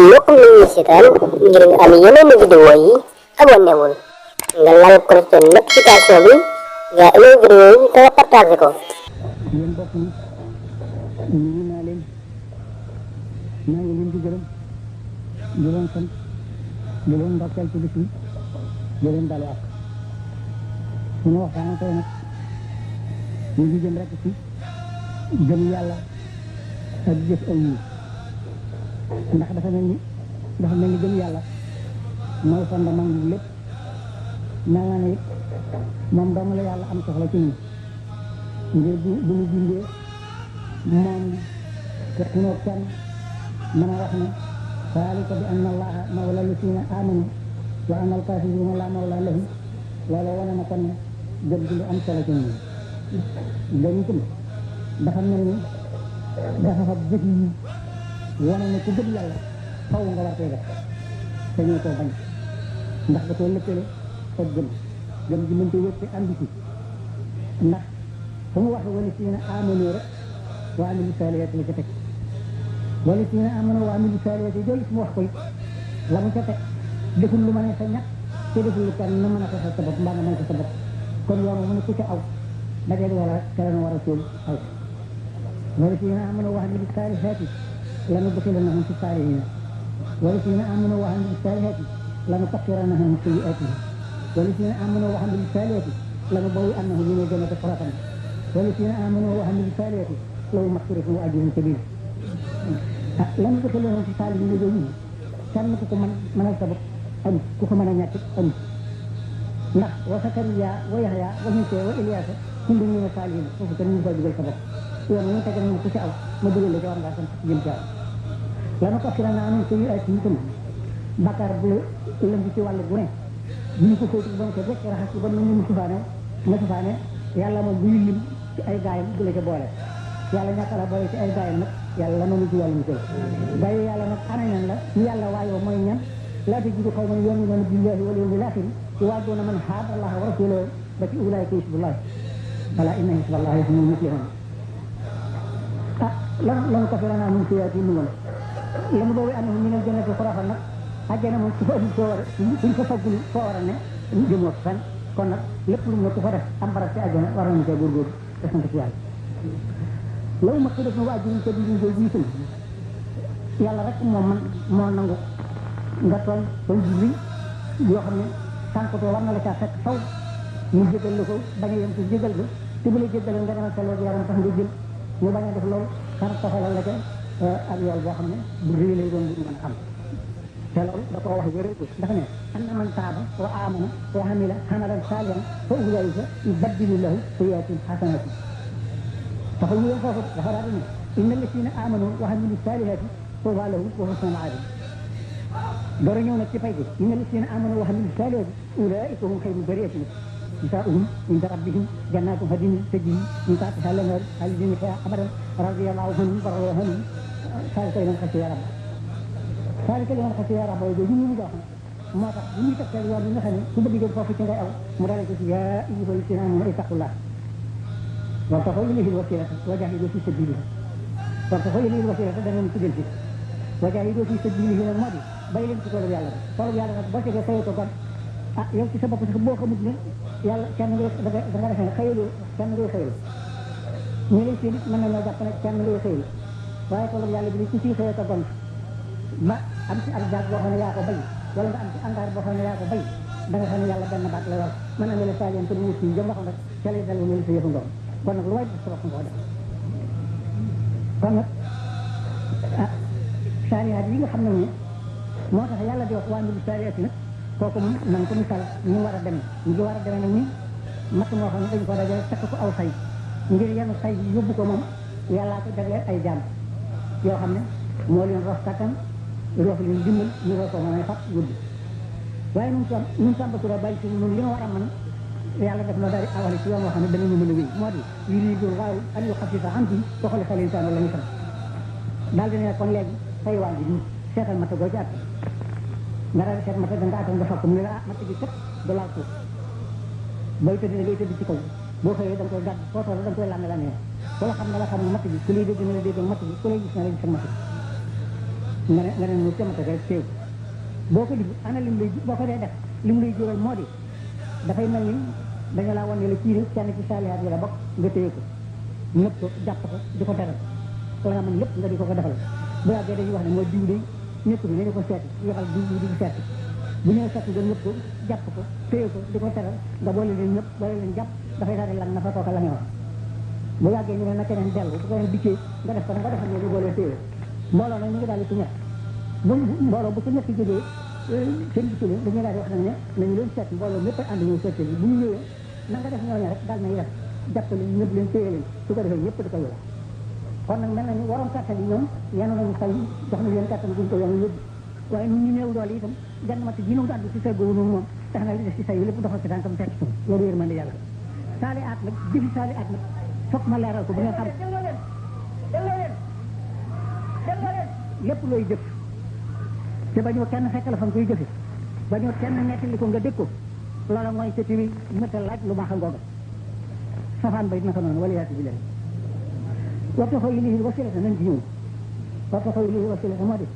mbokk mi ñu seetaan ngir nga am yeneen vidéo yi abonné wul nga laal cloche de notification bi nga amee vidéo yi te partagé ko. yéen mbokk yi nuyu naa leen maa ngi leen di gërëm di leen sant di leen ndokkeel ci bis bi di leen balu ak suñu waxtaan tey nag ñu ngi jëm rek ci gëm yàlla ak jëf ay yi ndax dafa mel ni gëm yàlla mooy fondement bi lépp mel na ne it moom dong la yàlla am soxla ci ñun ngir bu ñu bindee moom te xinoo kenn mën a wax ne zaalika bi anna allaha mawla llaziina aamanu wa anna al-kaafiriina laa mawla lahum loolu wane na kon ne gëm gi lu am solo ci ñun gëm itam dafa mel ni dafa fa jëf yi wane ne ku gëm yàlla faw nga war koy def te ñoo koo bañ ndax da koo lëkkale ak gëm gi mënta wétte andi ci ndax fu mu waxee wallazina aamanu rek wa amilu saalihaati la ca teg wallazina aamanu wa amilu saalihaati jooju mu wax ko it la mu ca teg deful lu ma ne sa ñàkk te deful lu kenn na mën a ko sa bopp mbaa nga mën ko sa bopp kon yoon mu ne ku ca aw dajee wala ca la war a sóobu aw wallazina aamanu wa amilu saalihaati lanudxilannahum fi saalihiina wallazina aamanu wa amilu saalihaati lanukaffiranna anhum sayyi'aatihim wallazina aamanu wa amilu saalihaati lanubawwi'annahum mina al-jannati ghurafan wallazina aamanu wa amilu saalihaati lahum maghfiratun wa ajrun kabiir lanudxilannahum fi saalihiina jooju kenn ku ko mënal sa bopp am ku ko mën a ñàkk am ndax wa Sakariya wa Yahya wa Muusaa wa Ilyaasa kullun mina saalihiin foofu kenn ñu koy dugal sa bopp yoon ñu tegal ñu ku ci aw ma dugal la ci war ngaa sant jëm ci aw lanukaffiranna anhum sayyi'aatihim itam bakkaar bu lëmb ci wàll bu ne bu ñu ko fóotu ba mu set rek raxas ci ba mu ñu sufaane yàlla moom bu ñu lim ci ay gaayam du la ca boole yàlla ñàkk la boole ci ay gaayam nag yàlla noonu ci yàlla ñu koy gaay yàlla nag ana ñan la ñu yàlla waayoo mooy ñan laa tajidu qawman yu'minuuna billaahi wal yawmil aaxir yuwaadduuna man haadda allaaha wa rasuulahu ba ci ulaa'ika hizbullaah alaa inna hizballaahi humul muflihuun lanukaffiranna anhum sayyi'aatihim lanubawwi'annahum mina al-jannati ghurafan nag àjjana moom su fa amul foo war a buñ fa faggul foo war a ne jëmoo fenn kon nag lépp lu mu ne ku fa def am barab ci àjjana war nañu cee góorgóorlu te sant ci yàlla law ma xëy na waa ji ñu ko di ñu jiital yàlla rek moo nangu nga tooñ ji yoo xam ne tànkatoo war na la caa fekk faw ñu jégal la ko bañ a yem ci jégal ko te bu la jégalee nga demal sa loolu yaram tax nga jël ñu bañ a def loolu xanaa taxawal la ca ak yool boo xam ne bu rëy lay doon bu mën a xam te loolu da koo wax wéral ko dafa ne anna man taaba wa aamana wa amila amalan saalihan fa ulaa'ika yubaddilu lahu sayyi'aatihim hasanaat taxaw ñu foofu dafa daal di ne inna llaziina aamanu wa amilu saalihaati tuubaa lahum wa husnu ma'aab door a ñëw nag ci fay gi inna llaziina aamanu wa amilu saalihaati ulaa'ika hum xayrul bariyyati nisaa'uhum inda rabbihim jannaatu adnin tajrii min tahtihaa al-anhaar xaalidiina fiihaa abadan radiyallaahu anhum wa raduu anhu zaalika liman xashiya rabbahu zaalika liman xashiya rabbahu jooju ñu wax moo tax bu ñuy tegtal yoon bi nga xam ne ku bëgg jëm foofu ci ngay aw mu dalee ko ci yaa ayyuhal laziina aamanuu ittaqullaah wabtaghuu ilayhil wasiilata wa jaahiduu fii sabiilihi wabtaghuu ilayhil wasiilata da ngeen tuddal ci wa jaahiduu fii sabiilihi nag moo di bay leen ci toolu yàlla bi toolu yàlla nag boo tegee fayoo ko kon yow ci sa bopp sax boo xamut ne yàlla kenn ngay da nga defee ne xëyaloo kenn ngay xëyal ñu lay seen mën nañoo jàpp ne kenn ngay xëyal waaye toolu yàlla bi ku ciy xëyee ko kon ba am ci ak jaag boo xam ne yaa ko bay wala nga am ci angaar boo xam ne yaa ko bay da nga xam ne yàlla benn baat la yor mën na la saalien te mu si jëm waxam rek ca lay dal ñu sa yëfu ngoom kon nag lu waay def sa bopp nga def kon nag saalihaat yi nga xam ne ni moo tax yàlla di wax waa mbiru saalihaat yi nag kooku moom na nga ko misaal ñu war a dem ñu war a demee nag ni matt moo xam ne dañ ko dajale takk ko aw say ngir yenn say bi yóbbu ko moom yàllaa ko jagleel ay jaam yoo xam ne moo leen rof kattan roof leen dimbal ñu roo ko mën a fat yóbbu waaye ñun Tambacounda bàyyi ci ñun li nga war a mën yàlla def na daal di awale ci yoon woo xam ne danañu mën a wéy moo di yuriidu llaahu an yuxaffifa ankum wa xuliqa l-insaanu da'iifan daal di ne kon léegi say waa ji seetal matt goo ci at nga daal di seet matt da nga attan nga fokk mu ne la matt gi kat da laal suuf booy tëdd da ngay tëdd ci kaw boo xëyee da nga koy gàdd foo toll da nga koy làmme ku la xam ne la xam ne matt bi ku lay dégg na la dégg matt bi ku lay gis na la gis matt bi nga ne mu ca matt rek teew boo ko def ana lim lay boo ko dee def lim lay jural moo di dafay mel ni dañu laa wan ne la kii rek kenn ci saalihaat yi la bokk nga téye ko nëpp ko jàpp ko di ko teral la nga mën lépp nga di ko defal bu yàggee dañuy wax ne mooy diw de ñëpp bi nañu ko seeti yebal diw di ko seeti bu ñëwee seeti nga nëpp ko jàpp ko téye ko di ko teral nga boole leen ñëpp boole leen jàpp dafay daal di lan na fa kooka la ñu wax bu yàggee ñu ne na keneen dellu bu keneen dikkee nga def ko nga defal ne ñu boole téye mbooloo nag ñu ngi daal di ci ñett bu mbooloo bu ci ñett jógee seen gisul dañuy daal di wax nag ne nañu leen seet mbooloo mépp ànd ñëw seet bi bu ñu ñëwee na nga def ñooñu rek daal nañu def jàppale ñëpp leen téye leen su ko defee ñëpp di ko yóbbu kon nag mel na ni waroon kàttan yi ñoom yenu nañu say jox na leen kàttan buñ ko yenu yóbbu waaye ñun ñu néew doole itam gann matt ji nu àddu si seggu noonu moom tax na li def si say yi lépp doxal ci tànkam fekk suñu loolu yërmande yàlla saali aat nag jëfi saali aat nag fokk ma leeral ko bu ngeen xam lépp looy jëf te bañoo kenn fekk la fa nga koy jëfe bañoo kenn nettali ko nga dégg ko loola mooy ca tiri mëta laaj lu baax a ngooga safaan ba it naka noonu wala yaatu bi leen waxtu xaw yi lii wasilata nañ ci ñëw waxtu xaw yi lii wasilata moo di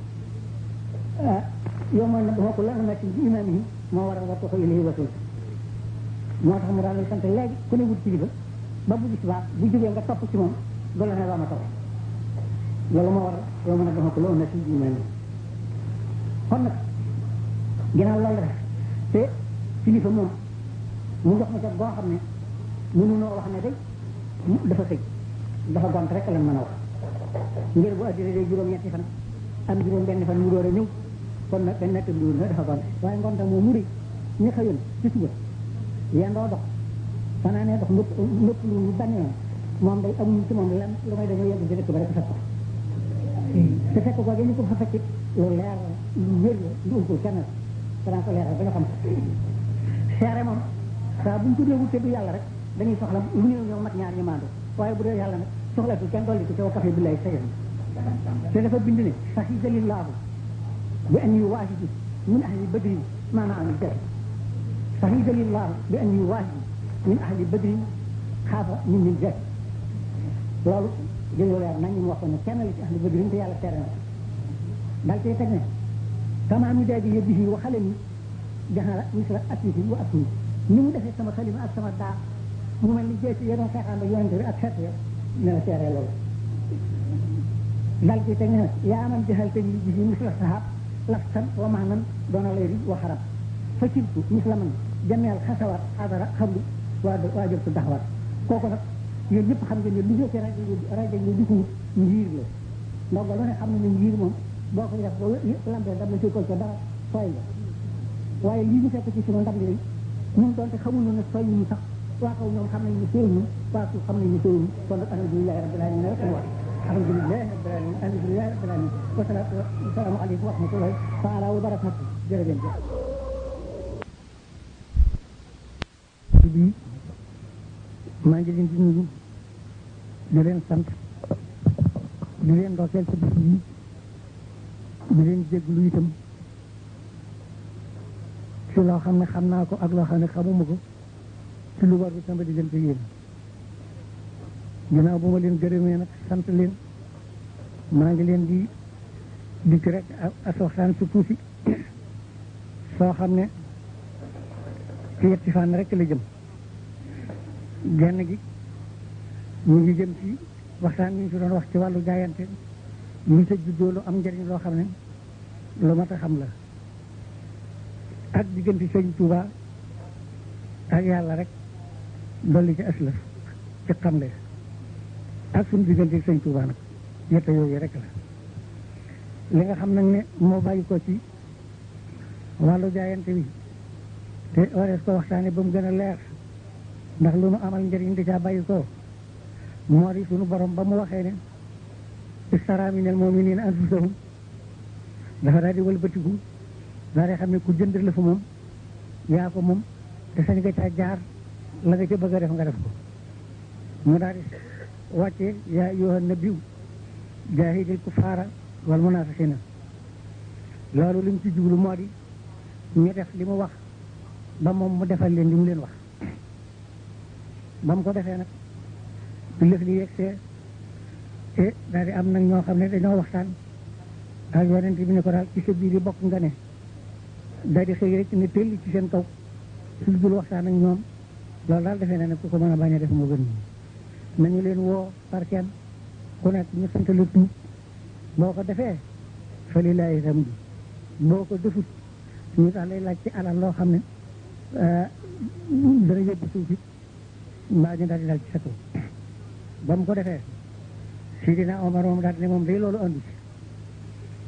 yow mooy nag xokku lan nekk ci imaam yi moo waral waxtu xaw yi lii wasilata moo tax mu daal sant léegi ku ne wut kilifa ba bu gis baax bu jógee nga topp ci moom doole ne waa ma topp loolu moo waral yow ma nag xokku lan nekk ci imaam yi kon nag ginnaaw loolu rek te kilifa moom mu jox ma ca boo xam ne mënunoo wax ne day dafa xëy dafa gont rek lan mën a wax ngir bu addina day juróom-ñetti fan am juróom-benn fan mu door a ñëw kon nag dañ nekk lu na dafa gont waaye ngonta moom mu rëy ñu xëyoon ci suba yendoo dox fanaanee dox lépp lu banee moom day amuñu ci moom lan lu may dañoo yegg ci dëkk ba rek fekk ko te fekk ko ñu ko fa fekk lu leer lu wér la lu ko kenn danaa ko leeral ba nga xam seere moom saa buñ ko dee wute du yàlla rek dañuy soxla lu ñëw ñëw mat ñaar ñu maandu waaye bu dee yàlla nag soxlatul kenn dolli ko ci wakkafe billahi sayyid te dafa bind ne saxiida lillaahu bi an yuwaahidi min ahli badrin maana am jëf saxiida lillaahu bi an yuwaahidi min ahli badrin xaafa min jëf loolu jëloo leer nañ ñu waxoon ne kenn la ci ahli badrin te yàlla tere na daal tey teg ne tamaam daal di yëbbi wa xale mi jaxala misla atisi wa atni ni mu defee sama xalima ak sama daa mu mel ni jeesi yéen xeexaan ba yonente bi ak xeet ya ne la seeree loolu daal tey teg ne yaa man jaxal te li bi misla sahab laftan wa maanan doona lay ri wa xarab fa cirtu misla man jameel xasawat adara xablu waa jël su daxawat kooku nag yéen ñëpp xam ngeen ne lu jëkk rajo yi di ko wut njiir la ndongo lu ne xam ne ne njiir moom boo koy def ba lambee ndam la ko dara sooy nga waaye lii ñu fekk ci sunu ndam li ñun doonte xamuñu ne sooy ñu sax waa kaw ñoom xam nañ ne sooyuñu waa suuf xam nañ ne sooyuñu kon nag alhamdulilahi rabbil alamin rek wax alhamdulilahi rabbil alamin alhamdulilahi rabbil alamin wasalaamu aleykum wa rahmatullahi taala wa barakatu jërëjëf bi maa ngi leen di nuyu di leen sant di leen ndokkeel ci bis yi di leen jéglu itam ci loo xam ne xam naa ko ak loo xam ne xamuma ko ci lu war bi sama diggante yéen ginnaaw bu ma leen gërëmee nag sant leen maa ngi leen di dikk rek ak waxtaan su tuuti soo xam ne ci yetti fànn rek la jëm genn gi ñu ngi jëm ci waxtaan bi ñu fi doon wax ci wàllu jaayante lu ca juddoo lu am njëriñ loo xam ne lu mat a xam la ak diggante sëñ Touba ak yàlla rek dolli ci aslaf ci xamle ak suñu diggante sëñ Touba nag yetta yooyu rek la li nga xam nag ne moo bàyyi ko ci wàllu jaayante bi te warees ko waxtaane ba mu gën a leer ndax lu nu amal njëriñ di caa bàyyi ko moo di sunu borom ba mu waxee ne istara minal mu'minina anfusahum dafa daal di wëlbatiku daal di xam ne ku jënd la fa moom yaa ko moom te sañ nga caa jaar la nga ca bëgg a def nga def ko mu daal di wàccee yaa ayyuhan nabiyyu jaahidil kuffaara wal munaafiqiina loolu li mu ci jublu moo di ñu def li mu wax ba moom mu defal leen li mu leen wax ba mu ko defee nag du lëf li yegsee te daal di am nag ñoo xam ne dañoo waxtaan ak yonent bi ne ko daal ci sa biir yi bokk nga ne daal di xëy rek ne tëll ci seen kaw su dul waxtaan ak ñoom loolu daal defee na ne ku ko mën a bañ a def moo gën nañu leen woo par kenn ku nekk ñu sant la tuub boo ko defee fa lillaahi hamdu boo ko defut ñu tax lay laaj ci alal loo xam ne dana yóbbu suuf it mbaa ñu daal di dal ci sa kaw ba mu ko defee Sidina Omar moom daal ne moom day loolu andi ci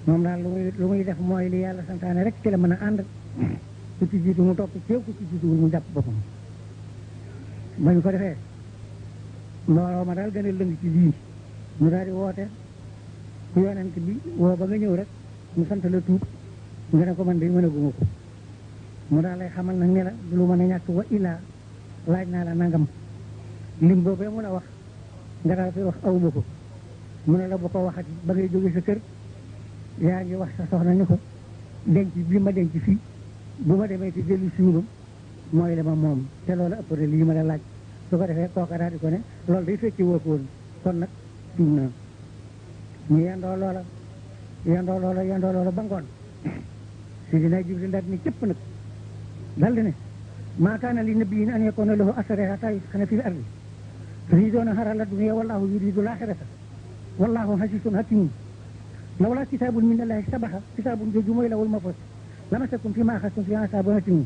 moom daal lu muy def mooy li yàlla santaane rek ci la mën a ànd ku ci jiitu mu topp ceew ku ci jiituwul mu jàpp boppam ba ñu ko defee mbooloo ma daal gën a lëng ci lii ñu daal di woote ku yonent bi woo ba nga ñëw rek mu sant la tuub nga ne ko man day mën a guma ko mu daal lay xamal nag ne la du lu mën a ñàkk wa illaa laaj naa la nangam lim boobee mu la wax nga daal koy wax awma ko mu ne la bu ko waxati ba ngay jóge sa kër yaa ngi wax sa soxna ni ko denc bi ma denc fii bu ma demee ci dellu siwulam mooy la ma moom te loolu ëpp na lii ma la laaj su ko defee kooka daal di ko ne loolu day fekki woo ko woon kon nag tuub naa ñu yendoo loola ba ngoon Sidina Jibril daal di ne cëpp nag daal di ne maa kaana li nabiyyin an yakuuna lahu asra hattaa yuskhina fil ardi turiiduuna arada dunya wallaahu yuriidu l-aaxirata wallaahu aziizun hakiim lawlaa kitaabun min allaahi sabaqa kitaabun jooju mooy lawhul mahfuuz lamasakum fiimaa axadtum fiihi azaabun aliim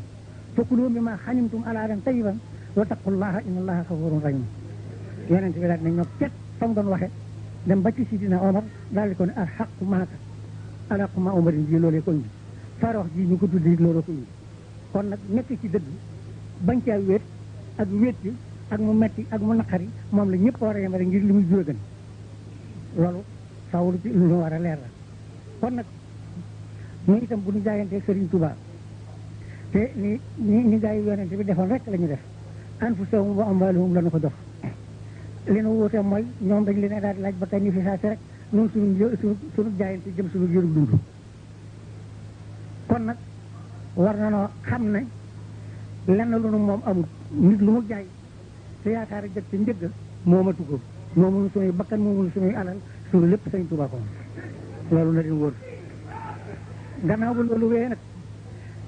fakuluu mimmaa ghanimtum halaalan tayyiban wattaqullaaha inna allaaha gafuurun rahiim yonent bi daal di ne ñoo ket fa mu doon waxe dem ba ci Sidina Omar daal di ko ne al-haqqu ma'aka al-haqqu ma'a Omarin ji loolee ko indi faar wax ji ñu ko tuddi looloo ko indi kon nag nekk ci dëgg bañ caa wéet ak wéet ci ak mu metti ak mu naqari moom la ñëpp war a yemale ngir li muy jur gën loolu sawul ci lu ñu war a leer la kon nag ñu itam bu ñu jaayantee Serigne Touba te ni gaa yi yonente bi defoon rek la ñu def anfusahum wa amwaaluhum la ñu ko jox li nu wuute mooy ñoom dañ leen daal di laaj ba kay ni fi saa si rek ñun suñu jaayante jëm suñu jërub dund kon nag war na noo xam ne lenn lu nu moom amul nit lu mu jaay te yaakaar jëg ci njëgg moomatu ko moomuñu suñuy bakkan moomuñu suñuy alal suñu lépp Sëñ Tuubaa ko loolu na leen wóor gannaaw ba loolu wee nag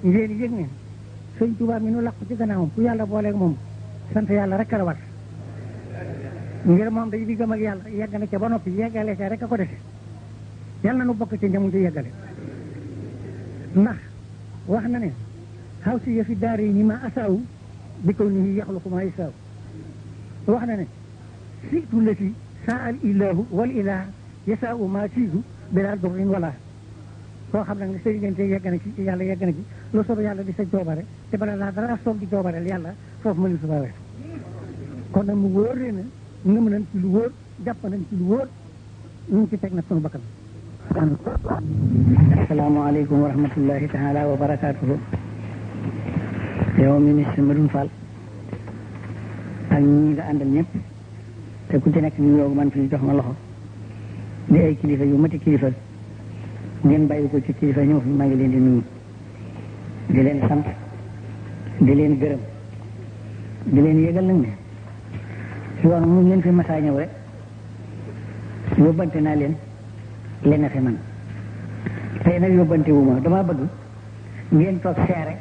ngeen yëg ne Sëñ Tuubaa mi nu làqu ci gannaawam ku yàlla booleeg moom sant yàlla rek a la war ngir moom day diggam ak yàlla yegg na ca ba noppi yeggale ca rek a ko defe yàlla na nu bokk ci njamuñ ci yeggale ndax wax na ne xaw si yëfi daara yi ni ma asaaw bi kaw ni yaxluqu ma yasaaw wax na ne siitu la si saa al ilahu wal ilah yasaaw ma siitu bilaa durrin wala koo xam nag ne sa diggante yegg na ci yàlla yegg na ci lu soob yàlla di sa coobare te bala laa dara soob di coobareel yàlla foofu mënu su bawee kon nag mu wóor na ngëm nañ ci lu wóor jàpp nañ ci lu wóor ñu ngi ci teg nag sunu bakkan asalaamaaleykum wa rahmatullahi taala wa barakaatuhu yow ministre Medoune Fall ak ñi nga àndal ñëpp te ku ci nekk ñu yow man fi jox ma loxo di ay kilifa yu mati kilifa ngeen bàyyi ko ci kilifa ñëw fi maa ngi leen di nuyu di leen sant di leen gërëm di leen yëgal nag ne yoon mu ngeen fi masaa ñëw rek yóbbante naa leen leen fi man tey nag yóbbante wu ma dama bëgg ngeen toog seere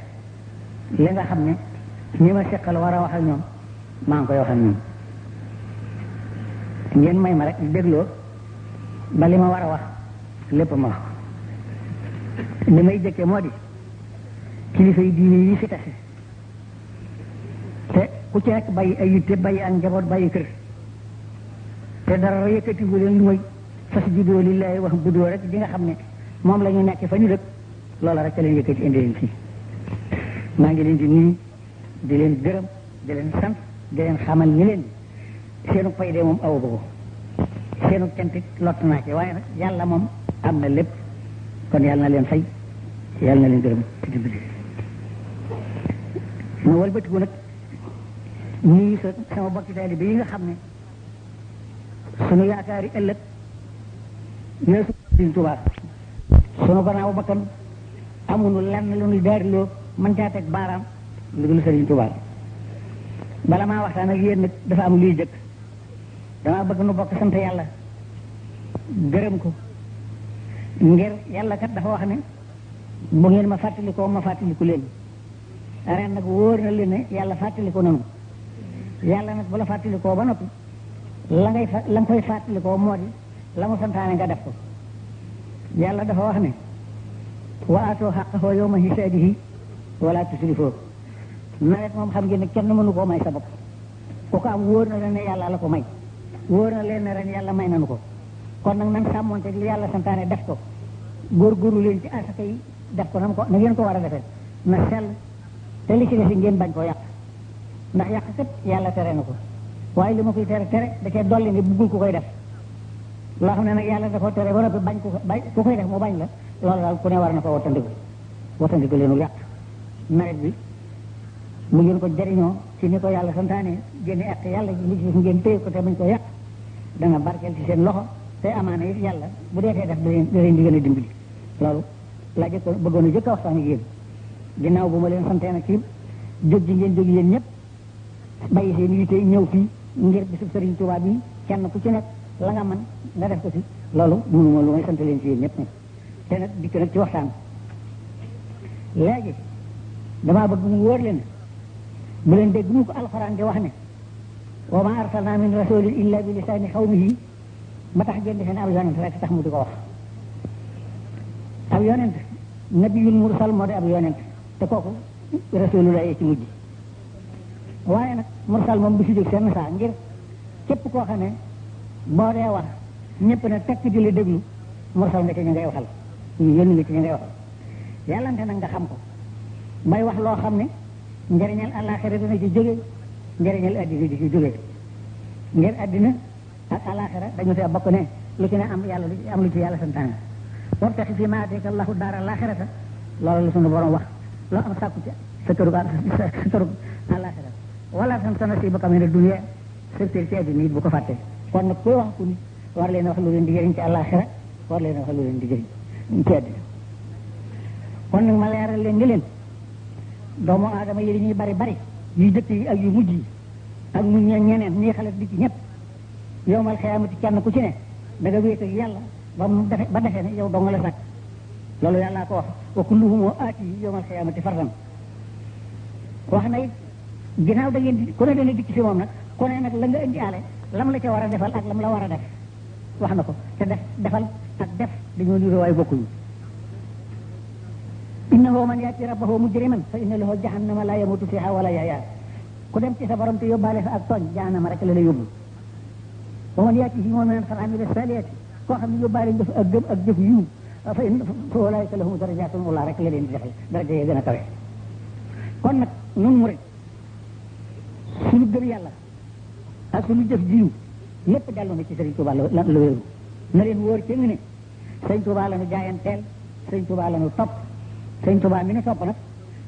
li nga xam ne ñi ma seqal war a wax ak ñoom maa ngi koy wax ak ñoom ngeen may ma rek dégloo ba li ma war a wax lépp ma wax li may jëkke moo di kilifa yi diine yi fi tase te ku ci nekk bàyyi ay yitte bàyyi ak njaboot bàyyi kër te dara yëkkatiwu leen lu mooy fasjudu lillahi wa'budu rek di nga xam ne moom la ñu nekk fa ñu dëkk loola rek ca leen yëkkati indi leen fii maa ngi leen di nuyu di leen gërëm di leen sant di leen xamal ni leen seenu pay de moom awu ko seenu cantik lott naa ci waaye nag yàlla moom am na lépp kon yàlla na leen fay yàlla na leen gërëm ci dimbali ma walbatiku nag ñii sama bokki taalibe yi nga xam ne sunu yaakaari ëllëg weesu Sëriñ Tuubaa sunu gannaaw bakkan amuñu lenn lu ñuy daariloo mën caa teg baaraam lu dul Sëriñ Tuubaa bala maa waxtaan ak yéen nag dafa am luy jëkk dama bëgg nu bokk sant yàlla gërëm ko ngir yàlla kat dafa wax ne bu ngeen ma fàttalikoo ma fàttaliku leen ren nag wóor na leen ne yàlla fàttaliko nanu yàlla nag bu la fàttalikoo ba noppi la nga koy fàttalikoo moo di la mu santaane nga def ko yàlla dafa wax ne wa aatoo haqqahu yawma hisaadihi wala tusrifoo nawet moom xam ngeen ne kenn mënu koo may sa bopp ku ko am wóor na leen ne yàlla la ko may wóor na leen ne ren yàlla may nanu ko kon nag nan sàmmonte li yàlla santaane def ko góorgóorlu leen ci asaka yi def ko na ngeen ko war a defee na sell te li ci des ngeen bañ koo yàq ndax yàq kat yàlla tere na ko waaye li ma koy tere da cee dolli ne buggul ku koy def loo xam ne nag yàlla da ko tere ba noppi bañ ku koy def mu bañ la loolu daal ku ne war na ko wattandiku leenu yàq nawet bi mu ngeen ko jariñoo ci ni ko yàlla santaane génne ak yàlla li ci ngeen téye ko te bañ ko yàq dana barkeel ci seen loxo te amaana it yàlla bu deetee def da leen di gën a dimbali loolu laa jëkk bëggoon a jëkk a waxtaan ak yéen ginnaaw bu ma leen santee nag ci jóg ji ngeen jóg yéen ñëpp bàyyi seen yitte ñëw fii ngir bisub Sëriñ Tuubaa bi kenn ku ci nekk la nga man nga def ko ci loolu mënuma lu may sant leen ci yéen ñëpp nag te nag dikk nag ci waxtaan léegi damaa bëgg mu wóor leen bu leen dégg mu ko alxuraan di wax ne wa ma arsalna min rasulin illa bi lisaani xawmihi ma tax ngeen defe ne ab yonent rek tax mu di ko wax ab yonent nabiyul mursal moo di ab yonent te kooku rasulullah ci mujj waaye nag mursal moom du fi jóg seen saa ngir képp koo xam ne boo dee wax ñëpp ne tekk di la déglu mursal nga ci ñu ngay waxal ñu yónni nga ci ñu ngay waxal yàllante nag nga xam ko bay wax loo xam ne njëriñal àllaaxira dina ci jóge njëriñal addina di ci jóge ngir addina ak àllaaxira dañu fee bokk ne lu ci ne am lu ci yàlla santaane wabtaxi fii maa aataaka Allahu daara àllaaxirata loolu la sunu borom wax loo am sàkku ci sa këru àllaaxira wala tansa nasiibaka mina dunya secteur ci addina it bu ko fàttee kon nag koy wax ku nit war leen wax lu leen di jëriñ ci àllaaxira war leen wax lu leen di jëriñ ci addina kon nag ma leeral leen ni leen doomu aadama yi ñuy bari bari yu jëkk yi ak yu mujj yi ak mu ñeneen ñii xale di ci ñëpp yowmal xiyaamati kenn ku ci ne da nga wéet ak yàlla ba defee ne yow dong la sàkk loolu yàllaa ko wax wa kulluhum aati yowmal xiyaamati fardan wax na it ginnaaw da ngeen di ku ne dana dikk fi moom nag ku ne nag la nga indi aale lam la ca war a defal ak lam la war a def wax na ko te defal ak def dañoo niroo waaye bokkuñu innahu man yaati rabbahu mujriman fa inna lahu jahannama la yamutu fiha wala yahya ku dem ci sa borom te yóbbaale fa ak tooñ jahannama rek la la yóbbu wa man yaatihi mu'minan qad amila salihati koo xam ne yóbbaale nga fa ak gëm ak jëf yiw fa ulaika lahum darajatun ula rek la leen di defal daraja yi gën a kawe kon nag nun murid suñu gëm yàlla ak suñu jëf jiw lépp dellu na ci Sëriñ Tuubaa la wéeru na leen wóor ci ngi ne Sëriñ Tuubaa la nu jaayanteel Sëriñ Tuubaa la nu topp Sëriñ Tuubaa mi ne topp nag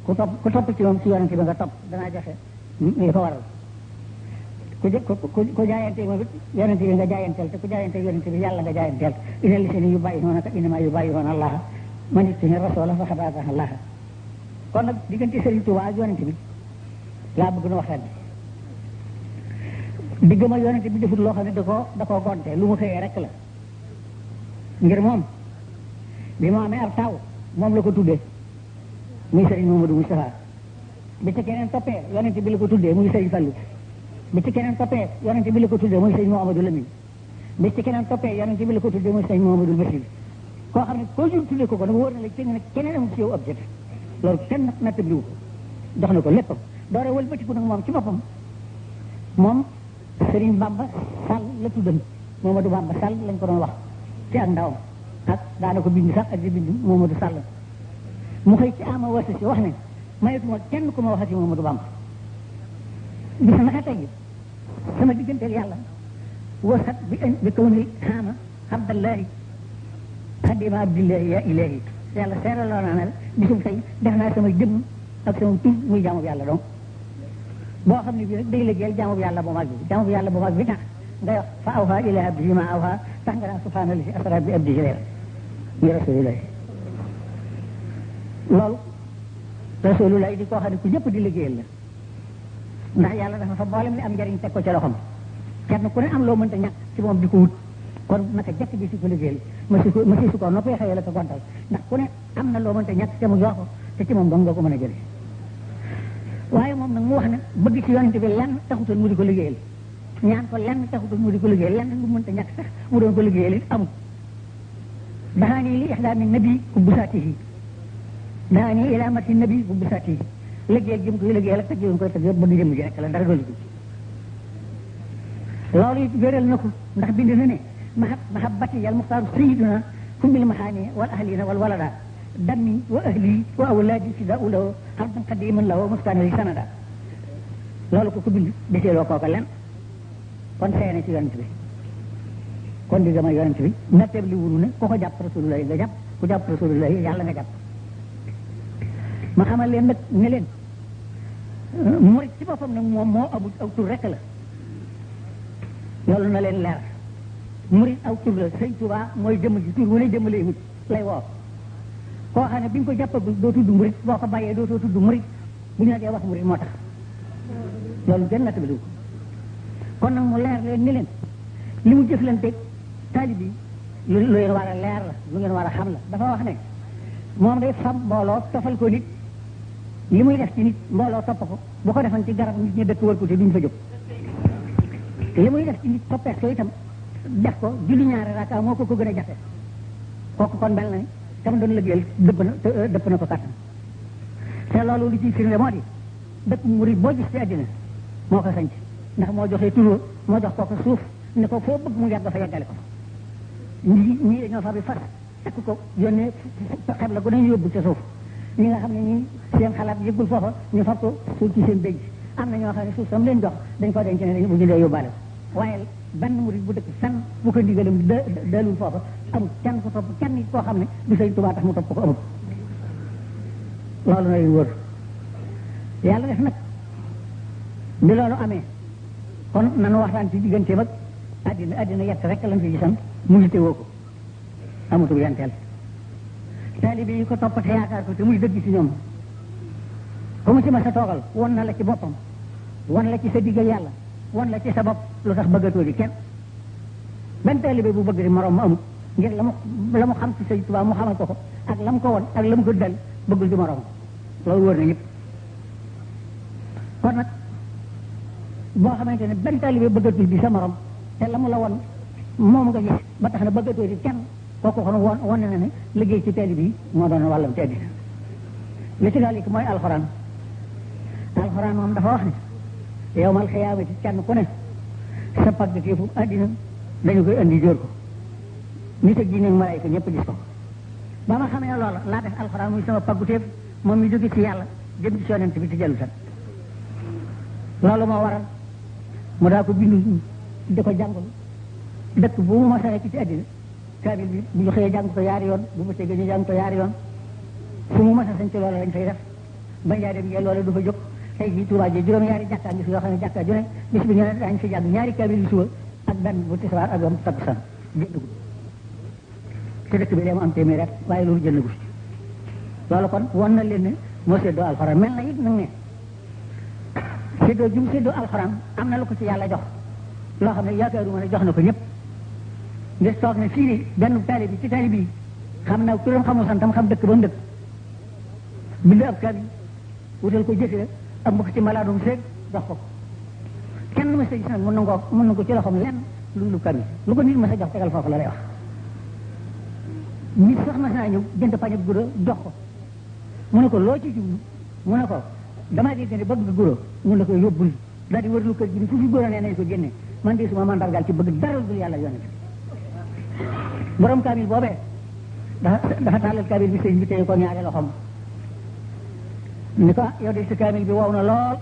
ku topp ci moom ci yonente bi nga topp danaa joxe li ko waral ku jaayante moom it yonente bi nga jaayanteel te ku jaayante yonente bi yàlla nga jaayanteel ina li seen yu bàyyi noona ka inama yu bàyyi woon allah man it ne rasoola fa xabaata allah kon nag diggante Sëriñ Tuubaa ak yonente bi laa bëgg na waxtaan bi digg ma yonente bi defut loo xam ne da koo gonte lu mu xëyee rek la ngir moom bi mu amee ab taw moom la ko tuddee muy Sëriñ Mamadou Moustapha bi ci keneen toppee yonente bi la ko tuddee muy Sëriñ Fallu bi ci keneen toppee yonente bi la ko tuddee muy Sëriñ Mouhamadou Lamine bi ci keneen toppee yonente bi la ko tuddee muy Sëriñ Mouhamadou Bachir koo xam ne koo jur tuddee ko nag wóor na la keneen amul ci yow objet loolu kenn na tëbliwu ko jox na ko léppam doore wëlbatiku nag moom ci boppam moom Sëriñ Bamba Sall la tuddan Mamadou Bamba Sall lañ ko doon wax ci ak ndawam ak daana ko bind sax ak di bind Mamadou Sall mu xëy ci ama wasa si wax ne mayetuma kenn ku ma waxati Mamadou Bamba bis naka tey sama digganteel yàlla wasat bi kaw ni xaama abdallahi xadima abdillahi ya ilahi yàlla seeraloo naa ne bisum tey def naa sama jëmm ak sama tur muy jaamu yàlla donc boo xam ne bii rek day liggéeyal jaamu yàlla bu mag bi jaamu bi yàlla bu mag bi tax nga wax fa awha ila abdihi ma awha tax nga naan subhaanallahi asra bi abdihi leer ñu rasulullah loolu rasulullah di koo xam ne ku ñëpp di liggéeyal la ndax yàlla dafa fa mboolem li am njariñ teg ko ca loxoom kenn ku ne am loo mënta ñàkk ci moom di ko wut kon naka jekk bi si ko liggéeyal ma si su ko noppee xëyee la ko gontal ndax ku ne am na loo mënta ñàkk te mu jox ko te ci moom dong nga ko mën a jëlee waaye moom nag mu wax ne bëgg ci yonente bi lenn taxutoon mu di ko liggéeyal ñaan ko lenn taxutoon mu di ko liggéeyal lenn lu mënta ñàkk sax mu doon ko liggéeyal it amul dahaani li ixdaami nabi ku busaatihi dahaani ila mati nabi ku busaatihi liggéeyal gi mu koy liggéeyal ak tëgg yi mu koy tëgg yëpp bëgg jëm ji rek la dara doolu ko loolu it wéral na ko ndax bind na ne mahabbati yal muxtaaru sayiduna kumbil maxaani wal ahlina wal walada dammi wa ahli wa awlaadi fida u lawo xardan xadiman lawo mustaana li sanada loolu ko bind deseeloo kooka len kon seene ci yonent bi kon di gama yonent bi natteeb li wunu ne ku ko jàpp rasulullah nga jàpp ku jàpp rasulullah yàlla nga jàpp ma xamal leen nag ne leen murit ci boppam nag moom moo amul aw tur rek la loolu na leen leer murit aw tur la sëñ Tuubaa mooy jëmm ji tur wu ne jëmm lay wut lay woo koo xam ne bi nga ko jàppagul doo tudd murit boo ko bàyyee doo tudd murit bu ñu la dee wax murit moo tax loolu gën natt bi kon nag mu leer leen ni leen li mu jëflanteeg taalib yi lu leen war a leer la lu ngeen war a xam la dafa wax ne moom day fam mbooloo tofal ko nit li muy def ci nit mbooloo topp ko bu ko defan ci garab nit ñi dëkk wër ko te duñ fa jóg li muy def ci nit toppees ko itam def ko julli ñaari raaka moo ko gën a jafe kooku kon mel na ni tam doon liggéeyal dëpp na ko kàttan te loolu li ciy firnde moo di dëkk murid boo gis ci àddina moo ko sanc ndax moo joxee turó moo jox kooku suuf ne ko foo bëgg mu yàgg fa yàggale ko ñii dañoo fa bi fas takk ko yónnee xeb la gu nañu yóbbu ca suuf ñi nga xam ne ñii seen xalaat yëggul foofa ñu fab ko suuf ci seen bénc am na ñoo xam ne suuf sam leen jox dañ ko denc ne dañu bu ñu dee yóbbaale ko waaye benn murid bu dëkk fenn bu ko ndigalam dalul foofa amul kenn ko topp kenn nit koo xam ne du Sëñ Tuubaa tax mu topp ko amul loolu nay wóor yàlla def nag bi loolu amee kon nanu waxtaan ci digganteem ak àddina yett rek lañ fi gisan mu yite woo ko amatul yanteel taalibe yi ko toppate yaakaar ko te muy dëgg ci ñoom ku mu ci ma sa toogal won na la ci boppam won la ci sa diggal yàlla won la ci sa bopp lu tax bëggatoo di kenn benn taalibe bu bëgg di morom mu amul ngir la mu xam ci Sëñ Tuubaa mu xamal ko ak la mu ko won ak la mu ko dal bëggul di morom loolu wóor na ñëpp kon nag boo xamante ne benn taalibe bëggatul di sa morom te la mu la won moom nga gis ba tax na bëggatoo di kenn kooku kon won na ne liggéey ci taalibe yi moo doon wàllam ci àddina li ci daal mooy alxuraan moom dafa wax ne yawmal xiyaamati kenn ku ne sa pàggateefu àddina dañu koy andi jóor ko nit ak jinne ak malaayka ñëpp gis ko ba ma xamee loola laa def alxuraan muy sama pàgguteef moom mi jóge ci yàlla jëm ci yonent bi ci jëlu tan loolu moo waral mu daa ko bindu di ko jàngul dëkk bu mu masa nekk ci àddina kaamil bi bu ñu xëyee jàng ko yaari yoon bu ma tegee ñu jàng ko yaari yoon fu mu masa sañ ci loola lañ fay def bañ yaa dem ngeen loola du fa jóg tey jii Tuubaa ji juróom-ñaari jàkkaa ngi fi yoo xam ne jàkkaa ju ne bis bi ñu ne daañu fi jàng ñaari kaamil yu suba ak benn bu tisbaar ak yoon takkusaan jënd te dëkk bi lee mu am téeméer rek waaye loolu jënd gu loolu kon won na leen ne moo séddoo alxuraan mel na it nag ne séddoo jum séddoo alxuraan am na lu ko ci yàlla jox loo xam ne yaakaaruma ne jox na ko ñëpp ngir toog ne fii ni benn taalib bi ci taalib yi xam na turam xamul santam xam dëkk ba mu dëkk bind ab kaamil wutal ko jëfee am ko ci malaadum seeg jox ko kenn ma sa gis nag mën na ko ci loxoom lenn lu kaamil lu ko nit ma sa jox tegal foofu la lay wax nit sax mas naa ñëw jënd pañe guro jox ko mu ne ko loo ci jublu mu ne ko damaa dégg ne bëgg guro mu ne ko yóbbul daal di wërlu kër gi ni fu fi guro nee nañ ko génne man de suma mandargaal ci bëgg dara dul yàlla yonent borom kaamil boobee dafa tàllal kaamil bi sëñ bi téye ko ñaari loxoom ni ko yow de sa kaamil bi wow na lool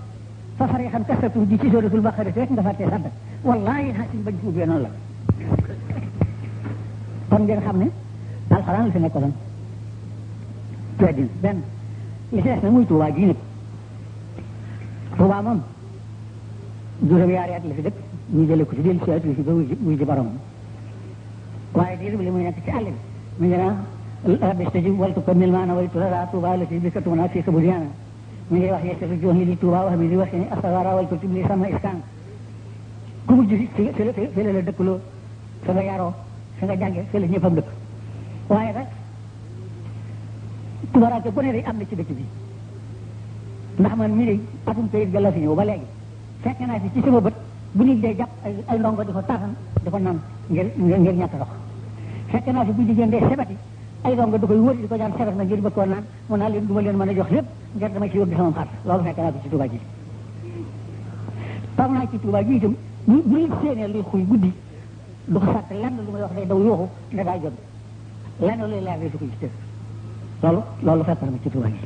fa fari xam kasatu ji ci suratul baqara rek nga fàttee sadd wallahi xasin bañ fi ubbee noonu la kon ngeen xam ne alxuraan la fi nekkoon ci àddina benn li ci des nag muy Tuubaa ji nag Tuubaa moom juróom-ñaari at la fi dëkk ñu jële ko ci dellu si at li si ba wuy ji borom waaye diir bi li muy nekk ci àll bi mu ngi naa rabbi stajib waltu kamil maana waytu la tuuba la fi bikatuna fi kabudiana mi ngi wax yetta fi jooni li tuuba wax mi di wax ni asawara waltu tibli sama iskan ku mujj fi la dëkkuloo fa nga yaroo fa nga jànge fi la ñëppam dëkk waaye nag tubarake ku ne day am na ci dëkk bi ndax man mii de atum kayit ga la fi ñëw ba léegi fekk naa fi ci sama bët bu nit dee jàpp ay ndongo di ko taasan di ko naan ngir ñàkk ndox fekk naa fi bu jigéen dee sebati ay ndongo di koy wër di ko jaan sebet na ngir bëgg koo naan mu naan leen du ma leen mën a jox lépp ngir dama ci yóbbu sama xar loolu fekk naa fi ci Tuubaa ji toog naa ci Tuubaa ji itam bu nit séenee luy xuy guddi du ko sàtt lenn lu may wax day daw yooxu ne daa jot lenn luy leer day su ko gis loolu fekk na ma ci Tuubaa ji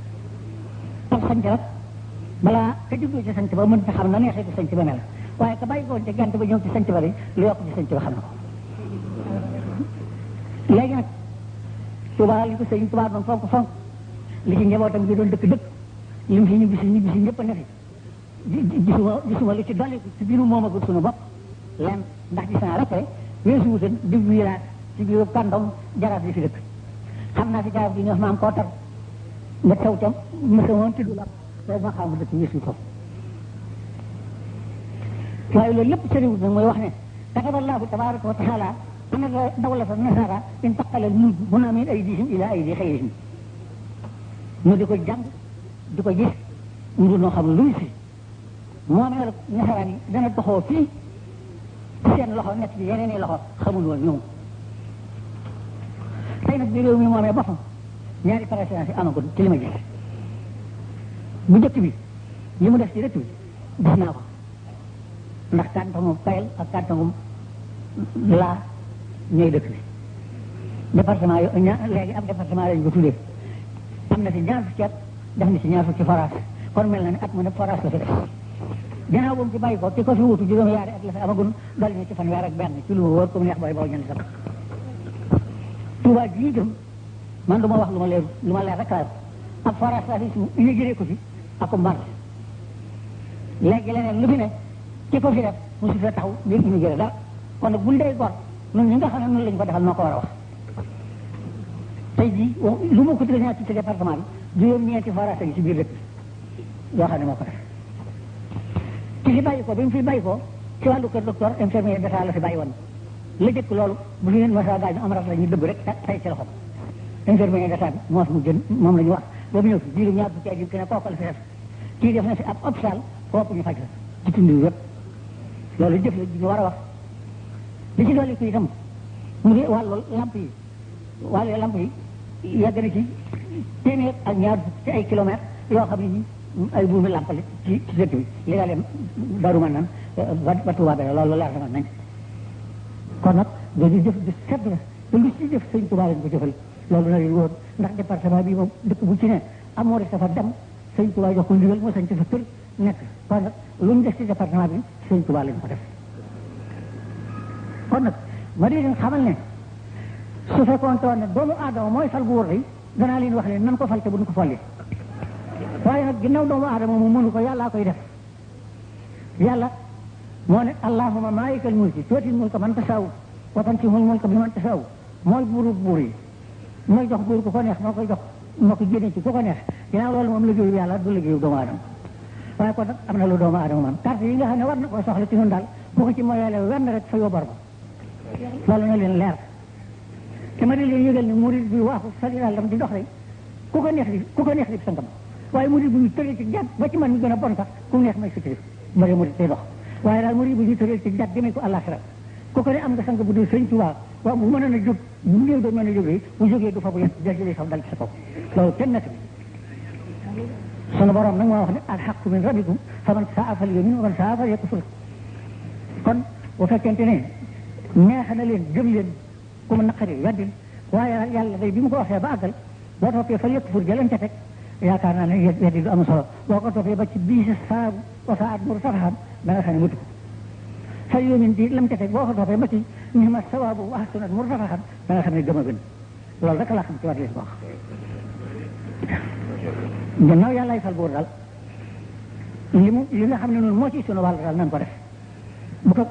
ak sanc rek balaa ka juddoo ci sanc ba mën ta xam na neexee ci sanc ba mel waaye ka bàyyi koon te gent ba ñëw ci sanc ba li lu yokk ci sanc ba xam na ko léegi nag Tuubaa li ko sëñ Tuubaa doon fonk li ci njabootam bi doon dëkk li mu fi ñibbisi ñëpp a ne fi gisuma lu ci dolli ci biiru moom ak sunu bopp len ndax gis naa rek weesu wutan di wilaat ci biiru kàndom jaraaf yi fi dëkk xam naa fi jaraaf di ñu wax maam koo tar nga taw tam mësa woon tudd la loolu ma xam dëkk weesu ko waaye loolu lépp sëriwut nag mooy wax ne kataballahu tabaraka wa taala ana dawlata nasara intaqala al-mulk huna min aydihim ila aydi xayrihim ñu di ko jàng di ko gis ndu noo xam lu si moomeel nasaraan yi dana doxoo fii ci seen loxo nekk bi yeneen i loxo xamul woon ñoom tey nag bi réew mi moomee boppam ñaari présidence yi amagul ci li ma gis bu njëkk bi li mu def ci dëkk bi gis naa ko ndax kàntangum Kayel ak kàntangum laa ñooy dëkk bi département yo léegi ab département lañu ko tuddee am na si ñaar fukki at def na si ñaar fukki forage kon mel na ne at mu ne forage la fi def gannaaw boobu ci bàyyi ko ki ko fi wutu juróom yaari at la fi amagul dal ñu ci fanweer ak benn ci lu ma wóor comme neex booy boo ñen sax Tuubaa ji itam man du ma wax lu ma leer rek laa ab forage la fi su inauguré ko fi ak marché léegi leneen lu fi ne ki ko fi def mu si fa taxaw ngir inauguré dara kon nag buñ dee gor ñun ñi nga xam ne noonu lañu ko defal noo ko war a wax tey jii lu ma ko tëddee ci département bi juróom-ñeenti forage yi ci biir dëkk yoo xam ne moo ko def ci fi bàyyi ko bi mu fi bàyyi ko ci wàllu kër docteur infirmier d'état la fi bàyyi woon la jëkk loolu bu fi ngeen masa gaañu am rat la ñu dëbb rek tay ci loxo infirmier d'état bi moo fi mu jën moom la ñu wax boobu ñëw fi diiru ñaar fukki at yi ki ne kooku la fi def kii def na fi ab hôpital kooku ñu faj la ci tund yëpp loolu jëf la ñu war a wax li ci dolli ko itam mu di wàllu lamp yi yàgg na ci téeméer ak ñaar ci ay kilomètres yoo xam ne ni ay buumi lampali ci dëkk bi li nga leen daru man nan ba Tuubaa be loolu leer na nañ kon nag loolu jëf di sedd la te lu ci jëf sëñ Tuubaa lañ ko jëfal loolu na leen wóor ndax département bi moom dëkk bu ci ne amoo rek dafa dem sëñ Tuubaa jox ko ndigal moo sañ ci fa kër nekk kon nag lu ñu def ci département bi sëñ Tuubaa lañ ko def kon nag ma di leen xamal ne su fekkoon ne doomu aadama mooy fal buur yi danaa leen wax leen nan ko fal te bu ñu ko folli waaye nag ginnaaw doomu aadama mu mënu ko yàllaa koy def yàlla moo ne allahumma maalikal mulki tuutil mulka man tasaaw wa tansihul mulka bi man tasaaw mooy buuru buur yi mooy jox buur ku ko neex moo koy jox moo ko génne ci ku ko neex ginnaaw loolu moom liggéeyu yàlla du liggéeyu doomu aadama waaye kon nag am na lu doomu aadama man carte yi nga xam ne war na ko soxla ci ñun daal bu ko ci moyalee wenn rek fa yóbbar ba loolu na leen leer te ma di leen yëgal ni murid bi waaxu sali daal dam di dox rek ku ko neex li sangam waaye murid bu ñu tëree ci jàdd ba ci man ñu gën a bon sax ku neex may sutiri ma de murid tey dox waaye daal murid bu ñu tëree ci jàdd demee ko àllaaxira ku ko ne am nga sang bu dul sëñ Tuubaa waaw bu mënoon a jóg bu néew doon mën a jógee bu jógee du fa bu jëlee sax dal ci sa kaw loolu kenn nekk sunu borom nag moo wax ne alxaqu min rabbikum faman saa fal yu'min wa man saa fal yakfur kon bu fekkente ne neex na leen gëm leen ku mu naqari weddil waaye yàlla day bi mu ko waxee ba àggal boo toppee fal yakfur jëleen ca teg yaakaar naa ne weddi du am solo boo ko toppee ba ci bii sa saabu wasaat mur safaxam da nga xam ne mutu ko fal yu'min di lam ca teg boo ko toppee ba ci nihma sawaabu wa ahsanat mur safaxam da nga xam ne gëm a gën loolu rek laa xam ci war leen ko wax gannaaw yàllaay fal buur daal li nga xam ne noonu moo ci sunu wàll daal nan ko def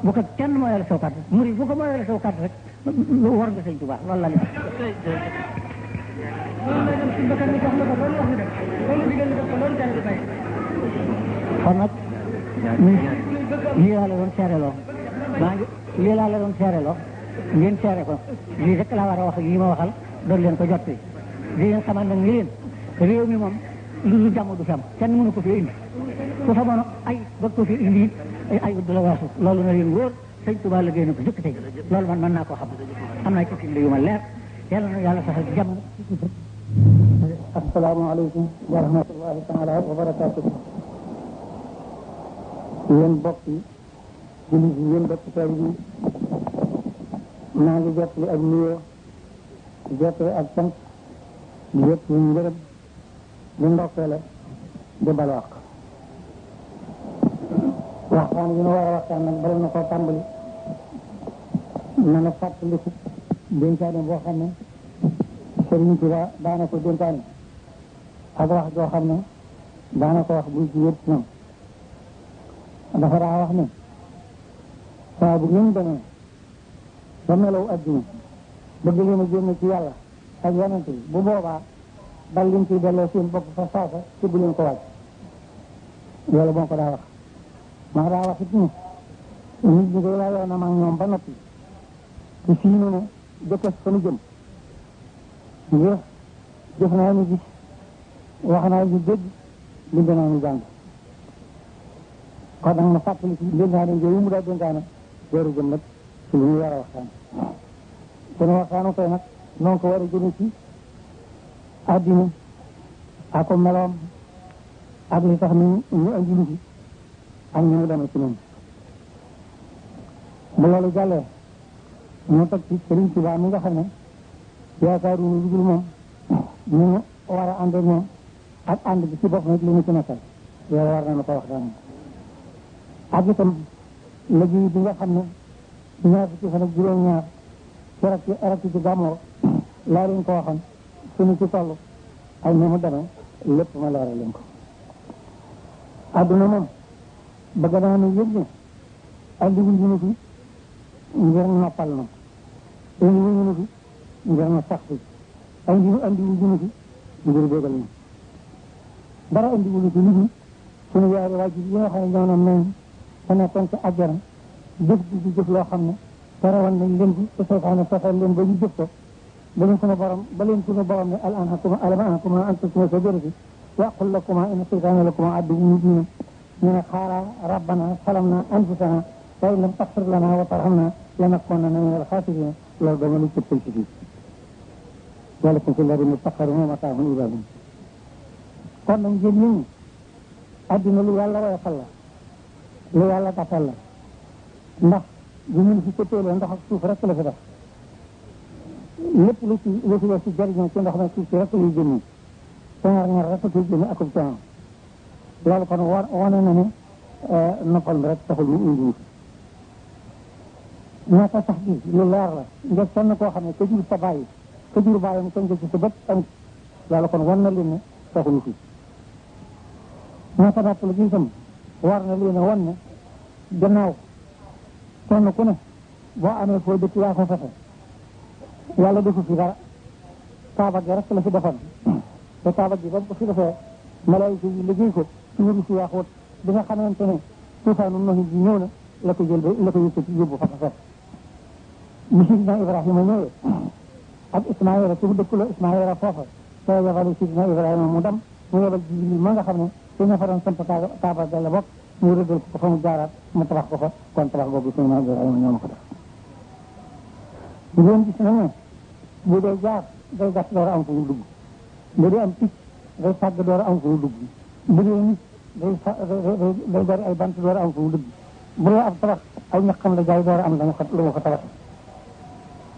bu ko kenn moo yàlla saw kàddu murid bu ko moo yàlla saw kàddu rek war nga sëñ Tuubaa loolu la kon nag lii laa la doon seereloo lii laa la doon seereloo ngeen seere ko lii rek laa war a wax ak yi ma waxal doon leen ko jotti di leen xamal nag ni leen réew mi moom lu dul jàmm du fi am kenn mënu ko fi indi ku fa mën a ay bëgg ko fi indi ay du la waasu loolu na leen wóor sëñ Tuubaa la génn ko jëkk tey loolu man mën naa koo xam am naa ci firnde yu ma leer yàlla na yàlla saxal jàmm. asalaamaaleykum wa rahmatullahi taala wa barakaatu. yéen bokk yi jullit yi yéen bokk tey bi maa ngi jottali ak nuyoo jottali ak sant di jottali ngërëm di ndokkeele di balwaq waxtaan yi ñu war a waxtaan nag bala na koo tàmbali na na fàttaliku dénkaane boo xam ne Sëriñ Tuubaa daana ko dénkaane ak wax joo xam ne daana ko wax buy ci yëpp ñoom dafa daa wax ne saa bu ngeen demee ba melaw adduna bëgg leen a génn ci yàlla ak yonent bi bu boobaa dal leen ciy delloo seen bopp fa saasa ci bu leen ko wàcc loolu moo ko daa wax maa daa wax it ni nit ñi koy layoo na mag ñoom ba noppi ci fii nu ne jëkkës fa nu jëm ngir jëf naa ñu gis wax naa ñu dégg bind naa ñu jàng kon nag ma fàttali ci dénkaane njëriñ mu daa dénkaane weeru jëm nag ci li ñu war a waxtaan sunu waxtaanu tey nag noonu ko war a jëme ci àddina ak ko meloom ak li tax ñu andi lu fi ak ñu mu demee ci ñoom bu loolu jàllee ñu teg ci Sëriñ Tuubaa mi nga xam ne yaakaaru lu dul moom ñu war a ànd ak ñoom ak ànd bi ci bopp nag li ñu ci nekkal loolu war nañu ko waxtaan ak itam liggéey bi nga xam ne ñaar fukki fan ak juróom-ñaar ci ci gàmmoo laa leen ko waxoon suñu ci toll ak ni mu demee lépp ma leeral leen ko adduna moom bëgg naa ne yëg ne andiwuñ ñu fi ngir noppal na andiwuñ ñu fi ngir na sax fi andiwuñ ñu fi ngir bégal na dara andiwuñ fi nit suñu yaari waajur yi nga xam ne ñoo na meñ te nekkoon ci àjjana jëf di jëf loo xam ne terewoon nañ leen bi te seytaane fexeel leen ba ñu jëf ko ba leen suñu borom ne al anhakuma alam anhakuma an tasuma sajarati wa qul lakuma inna seytaane lakuma aduwwun mubin ñu ne xaara rabbana salamna anfusana wa in lam taghfir lana wa tarhamna lanakunanna min al-khasirin loolu dama lu cëppal ci fii walakum fil ardi mustaqarrun wa mataa'un ilaa hiin kon nag ngeen ñi addina lu yàlla woyofal la lu yàlla tàppal la ndax bu ñu fi cëppeelee ndox ak suuf rek la fi def lépp lu ci def ci jariñoo ci ndox nag suuf si rek luy génne te ñaar rek koy génne akub coono loolu kon wane na ne noppal bi rek taxul mu indi ñaata sax bi lu leer la nga sonn koo xam ne ka jur sa bàyyi ka jur bàyyam ko nga ci sa bët amut loolu kon wan na leen ne taxul fi ñaata natt la gi itam war na leen a wan ne gannaaw kenn ku ne boo amee foo dëkk yaa ko fexe yàlla defu fi dara kaaba gi rek la fi defoon te kaaba gi ba ko fi defee malaayika yi liggéey ko ci wuru si yaaxoot bi nga xamante ne tuufaanu noxi bi ñëw na la ko jël ba la ko yëkkati yóbbu fa fa bi sidina Ibrahima ñëwee ak Ismaïla ci mu dëkkuloo Ismaïla foofa te yabal sidina Ibrahima mu dem mu yebal Jibril ma nga xam ne su ña fa doon samp kaaba ga la bokk mu rëddal ko fa mu jaaraat mu tabax ko fa kon tabax boobu sidina Ibrahima ñoo ma ko def ngeen gis na ne bu dee jaar day gas door a am fu mu dugg bu dee am picc day sàgg door a am fu mu dugg bu dee nit day bari ay bant door a am fu mu dugg bu dee ab tabax ay ñaqam la jaay door a am lu mu ko tabax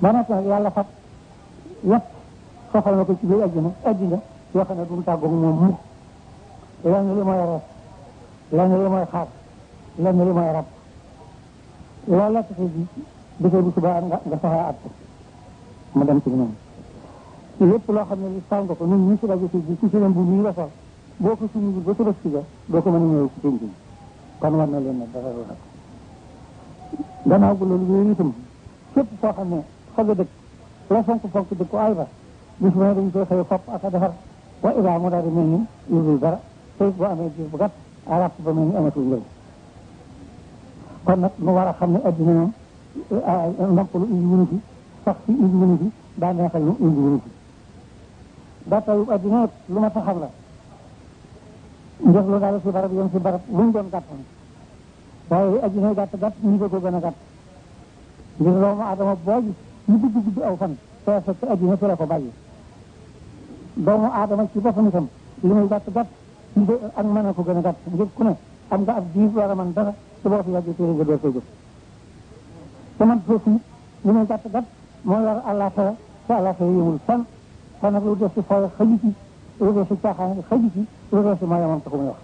ba noppi nag yàlla fab yëpp soxal na ko ci biir addina yoo xam ne du mu tàggoog moom mukk lenn li mooy rees lenn li mooy xaar lenn li mooy rab loolu la taxee ji dafay bu subaa nga saxaa at mu dem ci noonu lépp loo xam ne li saw nga ko ñun ñi si rajo ci ci leen bu ñuy la sol boo ko suñu ba tëbës ci ga doo ko mën a ñëw ci penc bi kon war na leen ne dara lu gannaaw bu loolu yooyu itam képp koo xam ne fa nga dëkk la fonk dëkk ko ay ba bis mu ne dañ koy xëy fopp ak a defar wa ila mu daal di mel ni yëgul dara te boo amee diir bu gàtt arab ba mel ni amatul njëriñ kon nag nu war a xam ne addina moom noppalu indi wunu fi sax si indi wunu fi daa neexal ñu indi wunu fi gàttayu addina lu ma taxam la njëf lu daal si barab yom si barab lu mu doon gàttan waaye addina gàtt gàtt ñi ko gën a gàtt ngir doomu adama boo gis ñu gudd aw fan te fekk addina fi la ko bàyyi doomu aadama ci boppam itam li muy gàtt gàtt ñu ko ak mën a ko gën a gàtt ngir ku ne am nga ab diir war a mën dara te boo fi yàggee téere nga door koy jëf te man foofu li muy gàtt gàtt mooy war àllaaxira te àllaaxira yëmul fan te nag lu def si fooy xëju ci lu def si caaxaan xëju ci lu def si mooy moom taxu muy wax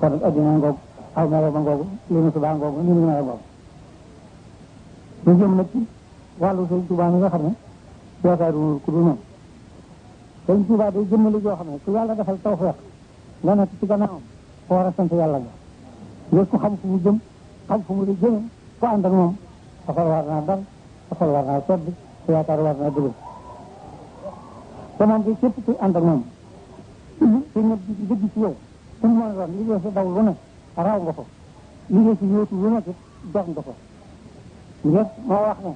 kon nag addina ngoogu aw melo ba ngoogu li mu subaa ngoogu ni mu melo ngoogu ñu jëm nag ci wàllu Sëñ Tuubaa mi nga xam ne yaakaaru ku dul moom Sëñ Tuubaa day jëmmali joo xam ne ku yàlla defal tawfeex nga nekk ci gannaawam ko war a sant yàlla nga ngir ku xam fu mu jëm xam fu mu di jëme ku ànd ak moom sa xol war naa dal sa xol war naa sedd sa yaakaar war naa dëgër te moom bi képp kuy ànd ak moom te ñëpp di dëgg ci yow fu mu mën a doon liggéey si daw lu ne raw nga ko liggéey si yóotu lu nekk jox nga ko ngir moo wax ne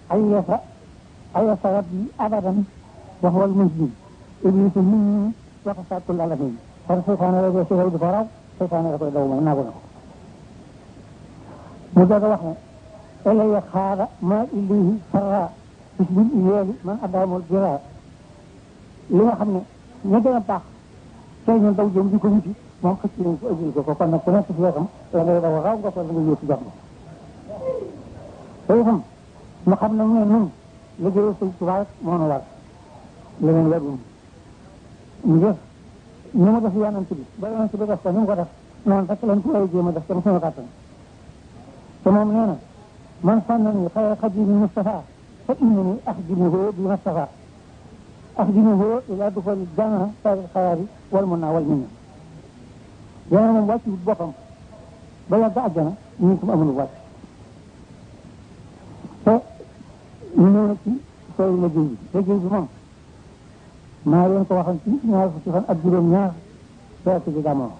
ay yasa rabbi abadan wax wal muslim iblisu min ñi waxa sàttul alamin kon seytaane la si xew di ko raw seytaane la koy daw moom naagu na ko mu doog a wax ne elaya xaara ma ilayhi sarra bisbil iyeeli man adamul jira li nga xam ne ña gën a baax tey ñun daw jëm di ko wuti moom xëcc nañ ko ëjjil ko kon nag ku nekk si wetam la ngay daw raw nga ko la nga yóotu jox ma te itam ñu xam ne ne nun liggéeyu Sëñ Tuubaa moo nu war leneen warul ngir ni mu def yonent bi ba yonent bi def ko ni mu ko def noonu rek lañ ko war a jéem a def tam suñu kàttan te moom nee na man sànnani xayra xadimi Mustafa fa innani axdimuhu bi Mustafa axdimuhu ila duxooli janna saari xayaari wal mun naa wal min na yéen moom wàcc wut boppam ba yàgg àjjana ñu ngi ko amul wàcc te ñu ñëw na ci sooy liggéey bi moom maa leen ko waxoon ci ñaar fukki fan ak juróom-ñaar weer ci gàmmoo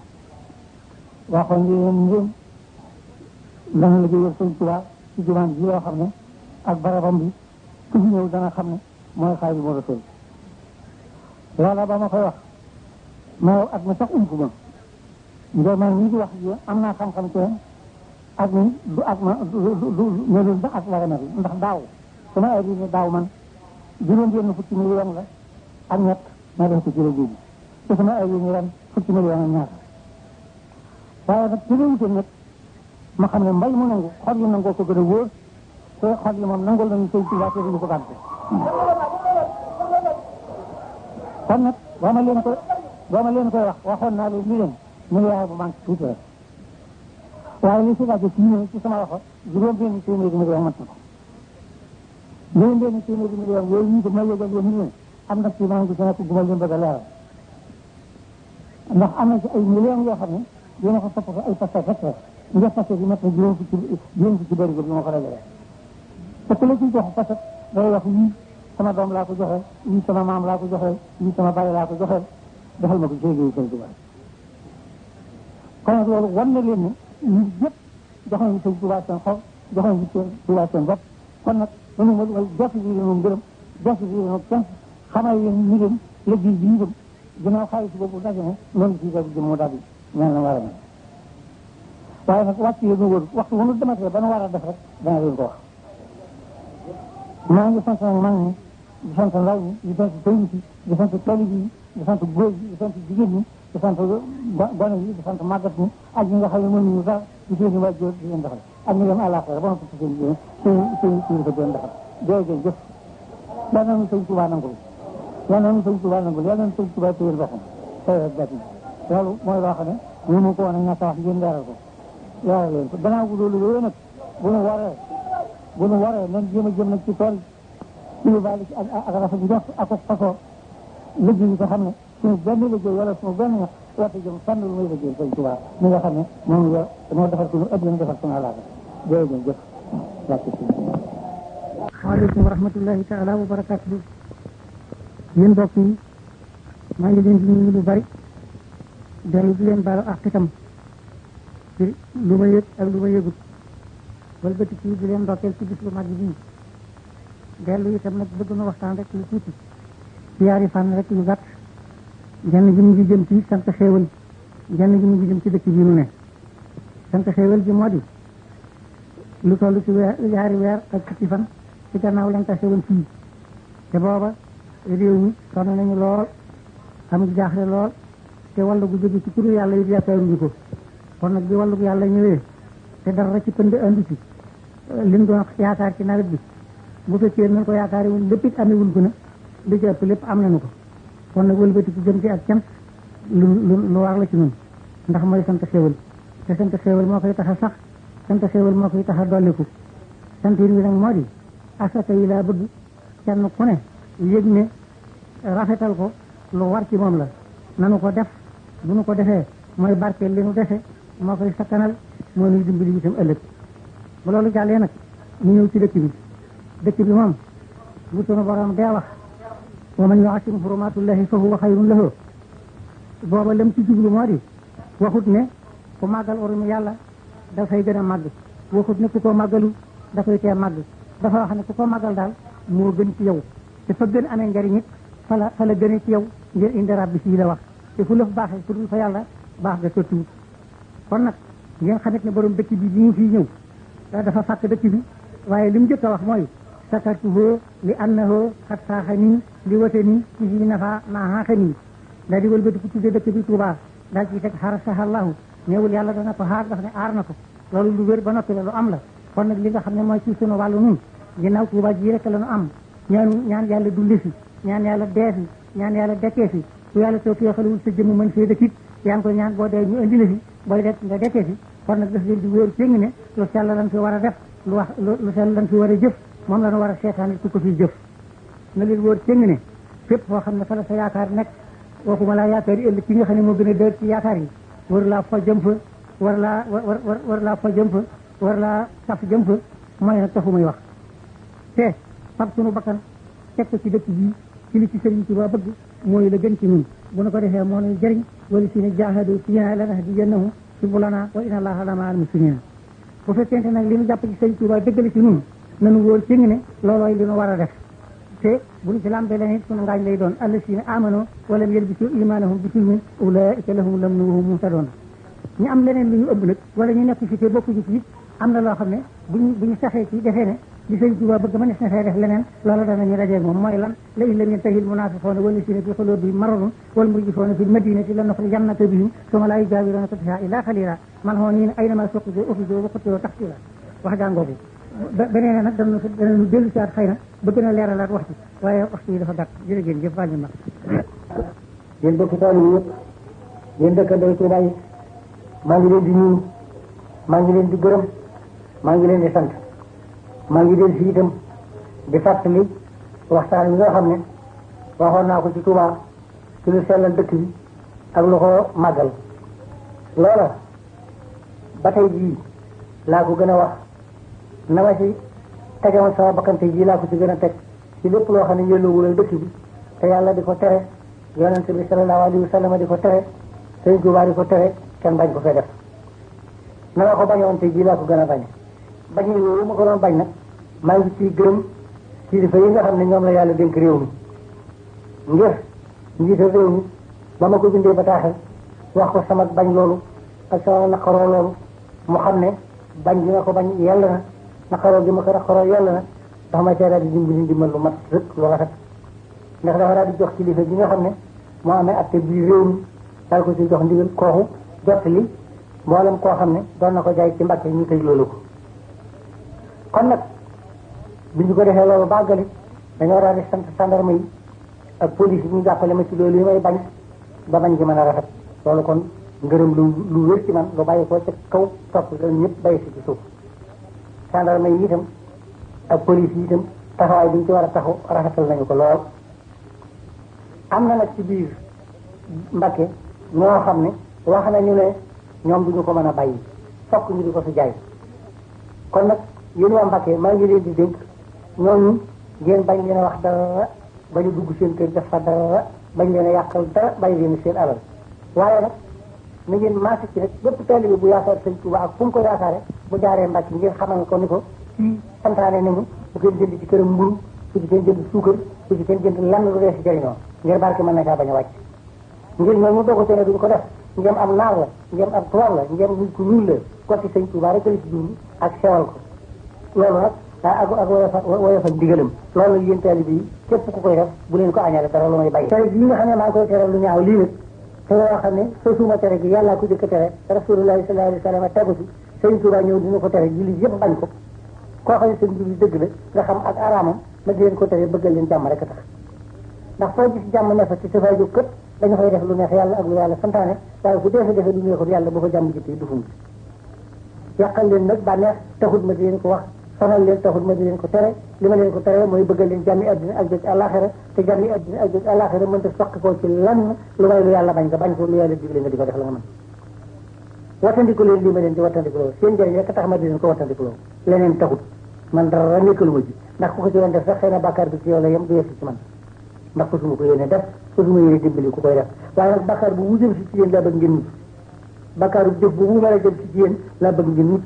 waxoon ngeen dana liggéeyal Sëñ Tuubaa ci jumaan ji yoo xam ne ak barabam bi ku fi ñëw dana xam ne mooy Xaadimu Rasuul loola ba ma koy wax ma ak ma sax ump ma ngir man ñii di wax ji am naa xam-xam ci ak ni du ak ma du melul ba ak war a mel ndax daaw sama ay ne daaw man juróom-benn fukki million la ak ñett ma def ko ci liggéey bi te sama ay ni ren fukki million ak ñaar waaye nag ci réewute nag ma xam ne mbay mu nangu xol yi nangoo ko gën a wóor te xol yi moom nangol nañu Sëñ Tuubaa te duñu ko gànte kon nag boo ma leen koy wax waxoon naa leen li leen milliard bu manque tuuti rek waaye li si laajte ci ñëw ci sama loxo juróom-benn téeméeri million mat na ko juróom-benn téeméeri million yooyu ñu ko may yëgal yéen ñu am na ci maa ngi nekk gu ma leen bëgg a leeral ndax am na ci ay millions yoo xam ne dina ko toppatoo ay passer rek rek nga passer bi mat na juróom fukki bëri bi ma ko dajalee te ku la ciy jox passer day wax yii sama doom laa ko joxe yii sama maam laa ko joxe yii sama bàyyi laa ko joxe defal ma ko ci liggéeyu Sëñ Tuubaa kon nag loolu wan na leen ne ñun ñëpp jox nañu Sëñ Tuubaa seen xol jox nañu Sëñ Tuubaa seen bopp kon nag dañu ma jox bi moom ngërëm jox bi moom kenn xamal yéen ñu leen liggéey bi ñu dem ginnaaw xaalis boobu daje ne noonu si ko jëm moo daal di ñaan la war a mel waaye nag wàcc yéen wóor waxtu wu ñu dematee ba nu war a def rek dana leen ko wax maa ngi sant nag mag ñi di sant ndaw ñi di sant sëriñ si di sant taalibe yi di sant góor yi di sant jigéen ñi di sant gone yi di sant màggat ñi ak ñi nga xam ne mënuñu sax ci seen i waajur di leen defal ak ñu dem àllaaxira ba noppi ci seen yéen seen ko doon defal jërëjëf jëf yal na nu Sëñ Tuubaa nangul yal na nu Sëñ Tuubaa nangul yal na nu Sëñ Tuubaa téyel boppam tey rek gàtt loolu mooy loo xam ne ñu mu ko woon a ñàkk a wax ngeen leeral ko leeral leen ko gannaaw bu loolu yooyu nag bu nu waree nañ jëm nag ci tool ci lu bàyyi ak rafet njort ak fasoo liggéey yi nga xam ne suñu benn liggéey wala suñu benn ñax warte jëm fànn lu muy liggéey Sëñ Tuubaa mi nga xam ne moom yor moo defar suñu ëpp defar suñu àllaaga jërëjëf jëf waaleykum wa rahmatullahi taala wa barakatuhu yéen mbokk yi maa ngi leen di nuyu lu bari dellu di leen baalu ak itam ci lu ma yëg ak lu ma yëgut wala bëti ci di leen ndokkeel ci bis lu mag bi dellu itam nag bëgg na waxtaan rek lu tuuti ci yaari fànn rek yu gàtt jenn ji mu ngi jëm ci sant xéewal jenn ji mu ngi jëm ci dëkk bi nu ne sant xéewal ji moo di lu toll ci yaari weer ak fukki fan ci gannaaw lañ tase woon fii te booba réew mi sonn nañu lool am jaaxle lool te wàllu gu jóge ci turu yàlla yi yaakaaruñu ko kon nag bi wàllu yàlla ñëwee te dara ci pënd andi ci liñ doon yaakaar ci nawet bi bu fekkee nañ ko yaakaar yi lépp it amewul ko na li ci ëpp lépp am nañu ko kon nag wëlbati ci jëm ci ak cant lu war la ci ñun ndax mooy sant xéewal te sant xéewal moo koy tax a sax sant xéewal moo koy tax a dolliku sant yi nag moo di asaka yi laa bëgg kenn ku ne yëg ne rafetal ko lu war ci moom la nanu ko def bu nu ko defee mooy barkeel li nu dese moo koy sakkanal moo nuy dimbali itam ëllëg bu loolu jàllee nag ñu ñëw ci dëkk bi moom bu sunu borom dee wax wa man yu'azzim hurumatullahi fa huwa xayrun lahu booba lam ci jublu moo di waxut ne ku màggal ormi yàlla dafay gën a màgg waxut ne ku ko màggalu dafay tee màgg dafa wax ne ku ko màggal daal moo gën ci yow te fa gën amee njariñ it fa la gënee ci yow ngir indi rabbi fii la wax te fu lëf baaxee fu dul fa yàlla baax ga sottiwut kon nag ngeen xamit ne borom dëkk bi ñu fii ñëw dafa fàkk dëkk bi waaye li mu njëkk a wax mooy sakartuhu li annahu xat saaxa nii li wate nii ci fii nafa maa xaaxa nii daal di wëlbati ku tuddee dëkk bi Touba daal ci teg xarasahallahu ñëwul yàlla dana ko xaar daf ne aar na ko loolu lu wér ba noppi la lu am la kon nag li nga xam ne mooy ci sunu wàllu nun ginnaaw Touba ji rek la nu am ñaan yàlla dulli fi ñaan yàlla dee fi ñaan yàlla dekkee fi ku yàlla soo xalawul sa jëmm mën fee dëkkit yaa ngi ko ñaan boo dee ñu indi la fi booy det nga dekkee fi kon nag daf leen di wóor céng ne lu sell lan fi war a def lu sell lan fi war a jëf moom la nu war a seetaan it ku ko fi jëf na leen wóor céng ne fépp foo xam ne fa la sa yaakaar nekk waxuma laa yaakaar yi ëllëg ki nga xam ne moo gën a dër ci yaakaar yi war laa fa jëm fa war laa fa jëm fa war laa saf jëm fa mooy nag taxu may wax te fab sunu bakkan teg ko ci dëkk bii ci li ci sëriñ Tuubaa bëgg mooy la gën ci ñun bu nu ko defee moo nuy jëriñ wala si ne jaahadu fiinaa lanahdiyannahum subulanaa wa inna Allaaha la ma'al muhsiniin bu fekkente nag li nu jàpp ci sëriñ Tuubaa dëggale ci ñun nanu wóor ci ne loolooy li nu war a def te bu ñu ci lambee leen it sunu ngaañ lay doon allasiina aamanu wa lam yalbisu iimaanahum bi zulmin ulaa'ika lahumul amnu wa hum muhtadoon ñu am leneen lu ñu ëmb nag wala ñu nekk ci te bokkuñu ci it am na loo xam ne bu ñu saxee ci defee ne li sëñ Tuubaa bëgg ma nes na fay def leneen loolu danañu dajeeg moom mooy lan la in lam yantahi l-munaafiquuna wallasiina fi quluubihim maradun wal murjifuuna fi l-madiinati lanuxrijannaka bihim summa laa yujaawiruunaka fiihaa illaa qaliilaa mal'uuniina aynamaa suqifuu ukhrijuu wa qutiluu taqtiilaa wax jàngoogu beneen nag danañu dellu si at xëy na ba gën a leeralaat wax ci waaye waxtu yi dafa gàtt jërëjëf jëf wàññi ma yéen bokk taalibe yi yëpp yéen dëkkandoo Tuubaa yi maa ngi leen di nuyu maa ngi leen di gërëm maa ngi leen di sant maa ngi leen fii itam di fàttali waxtaan bi nga xam ne waxoon naa ko ci Tuubaa ci lu sellal dëkk bi ak lu ko màggal loola ba tey jii laa ko gën a wax na ma ci tegewoon sama bakkante jii laa ko ci gën a teg ci lépp loo xam ne yelloowul ak dëkk bi te yàlla di ko tere yonente bi sallallahu alayhi wa sallam di ko tere Sëriñ Tuubaa di ko tere kenn bañ ko fee def na nga ko bañoon te jii laa ko gën a bañ bañ yooyu ma ko doon bañ nag maa ngi ciy gërëm kilifa yi nga xam ne ñoom la yàlla dénk réew mi ngir njiital réew mi ba ma ko bindee bataaxal wax ko sama bañ loolu ak sama naqaroo loolu mu xam ne bañ gi ma ko bañ yàlla na naqaroo gi ma ko naqaroo yàlla na ndax ma cee daal di dimbali ndimbal lu mat rëkk lu rafet ndax dafa daal di jox kilifa gi nga xam ne moo amee atte bii réew mi daal ko ci jox ndigal kooku jottali mboolem koo xam ne doon na ko jaay ci Mbàkke ñu tëj loolu ko kon nag bi ñu ko defee loolu bàggali dañoo daal di sant gendarme yi ak police yi ñu jàppale ma ci loolu yi may bañ ba bañ gi mën a rafet loolu kon ngërëm lu wér ci man lu bàyyi ko ci kaw topp leen ñëpp bàyyi si ci suuf gendarme yi itam ak police yi itam taxawaay bi ñu ci war a taxaw rafetal nañu ko lool am na nag ci biir Mbàkke ñoo xam ne wax nañu ne ñoom duñu ko mën a bàyyi fokk ñu di ko fi jaay kon nag yéen waa Mbàkke maa ngi leen di dénk ñooñu ngeen bañ leen a wax dara ba ñu dugg seen kër def fa dara bañ leen a yàqal dara bàyyi leen seen alal waaye nag na ngeen maase ci rek bépp taalibe bu yaakaar sëñ Tuubaa ak fu mu ko yaakaare bu jaaree Mbàkke ngeen xamal ko ni ko fii santaane nañu bu kenn jënd ci këram mburu bu ci kenn jënd suukar bu ci kenn jënd lenn lu dee si jëriñoo ngir barke mën na caa bañ a wàcc ngir ñoom mu doog a tene duñ ko def ngeen am naar la ngeen am tubaab la ngeen nit ku ñuul la kotti sëñ Tuubaa rek la ci dund ak sewal ko loolu nag ak woyofal ndigalam loolu nag yéen taalibe yi képp ku koy def bu leen ko añale dara lu may bàyyi tere yi nga xam ne maa ngi koy tere lu ñaaw lii nag te yoo xam ne sosuma tere gi yàllaa ko jëkk tere rasulullahi sallallahu alayhi wa sallam tegu ci sëñ Tuubaa ñëw dina ko tere julli yëpp bañ ko koo xam ne seen julli dëgg la nga xam ak araamam ma di leen ko tere bëggal leen jàmm rek a tax ndax foo gis jàmm ne fa ci safay jóg kët dañu fay def lu neex yàlla ak lu yàlla santaane waaye bu defe defee lu neexul yàlla bu fa jàmm jëkkee du fum yàqal leen nag bànneex taxut ma di leen ko wax sonal leen taxut ma di leen ko tere li ma leen ko tere mooy bëggal leen jàmmi addina ak jot àllaaxira te jàmmi addina ak jot àllaaxira mënta soqi koo ci lan lu may lu yàlla bañ nga bañ ko lu yàlla digle nga di ko def la nga mën wattandiku leen li ma leen di wattandiku loolu seen njëriñ rek tax ma di leen ko wattandiku loolu leneen taxut man dara nekkalu ma ji ndax ku ko ci doon def sax xëy na bàkkaar bi ci yow la yem du yegsi ci man ndax ko suma ko yéene def ko suma yéene dimbali ku koy def waaye nag bàkkaar bu mu jëm si ci yéen laa bëgg ngeen mucc bàkkaaru jëf bu mu mën a jëm si ci yéen laa bëgg ngeen mucc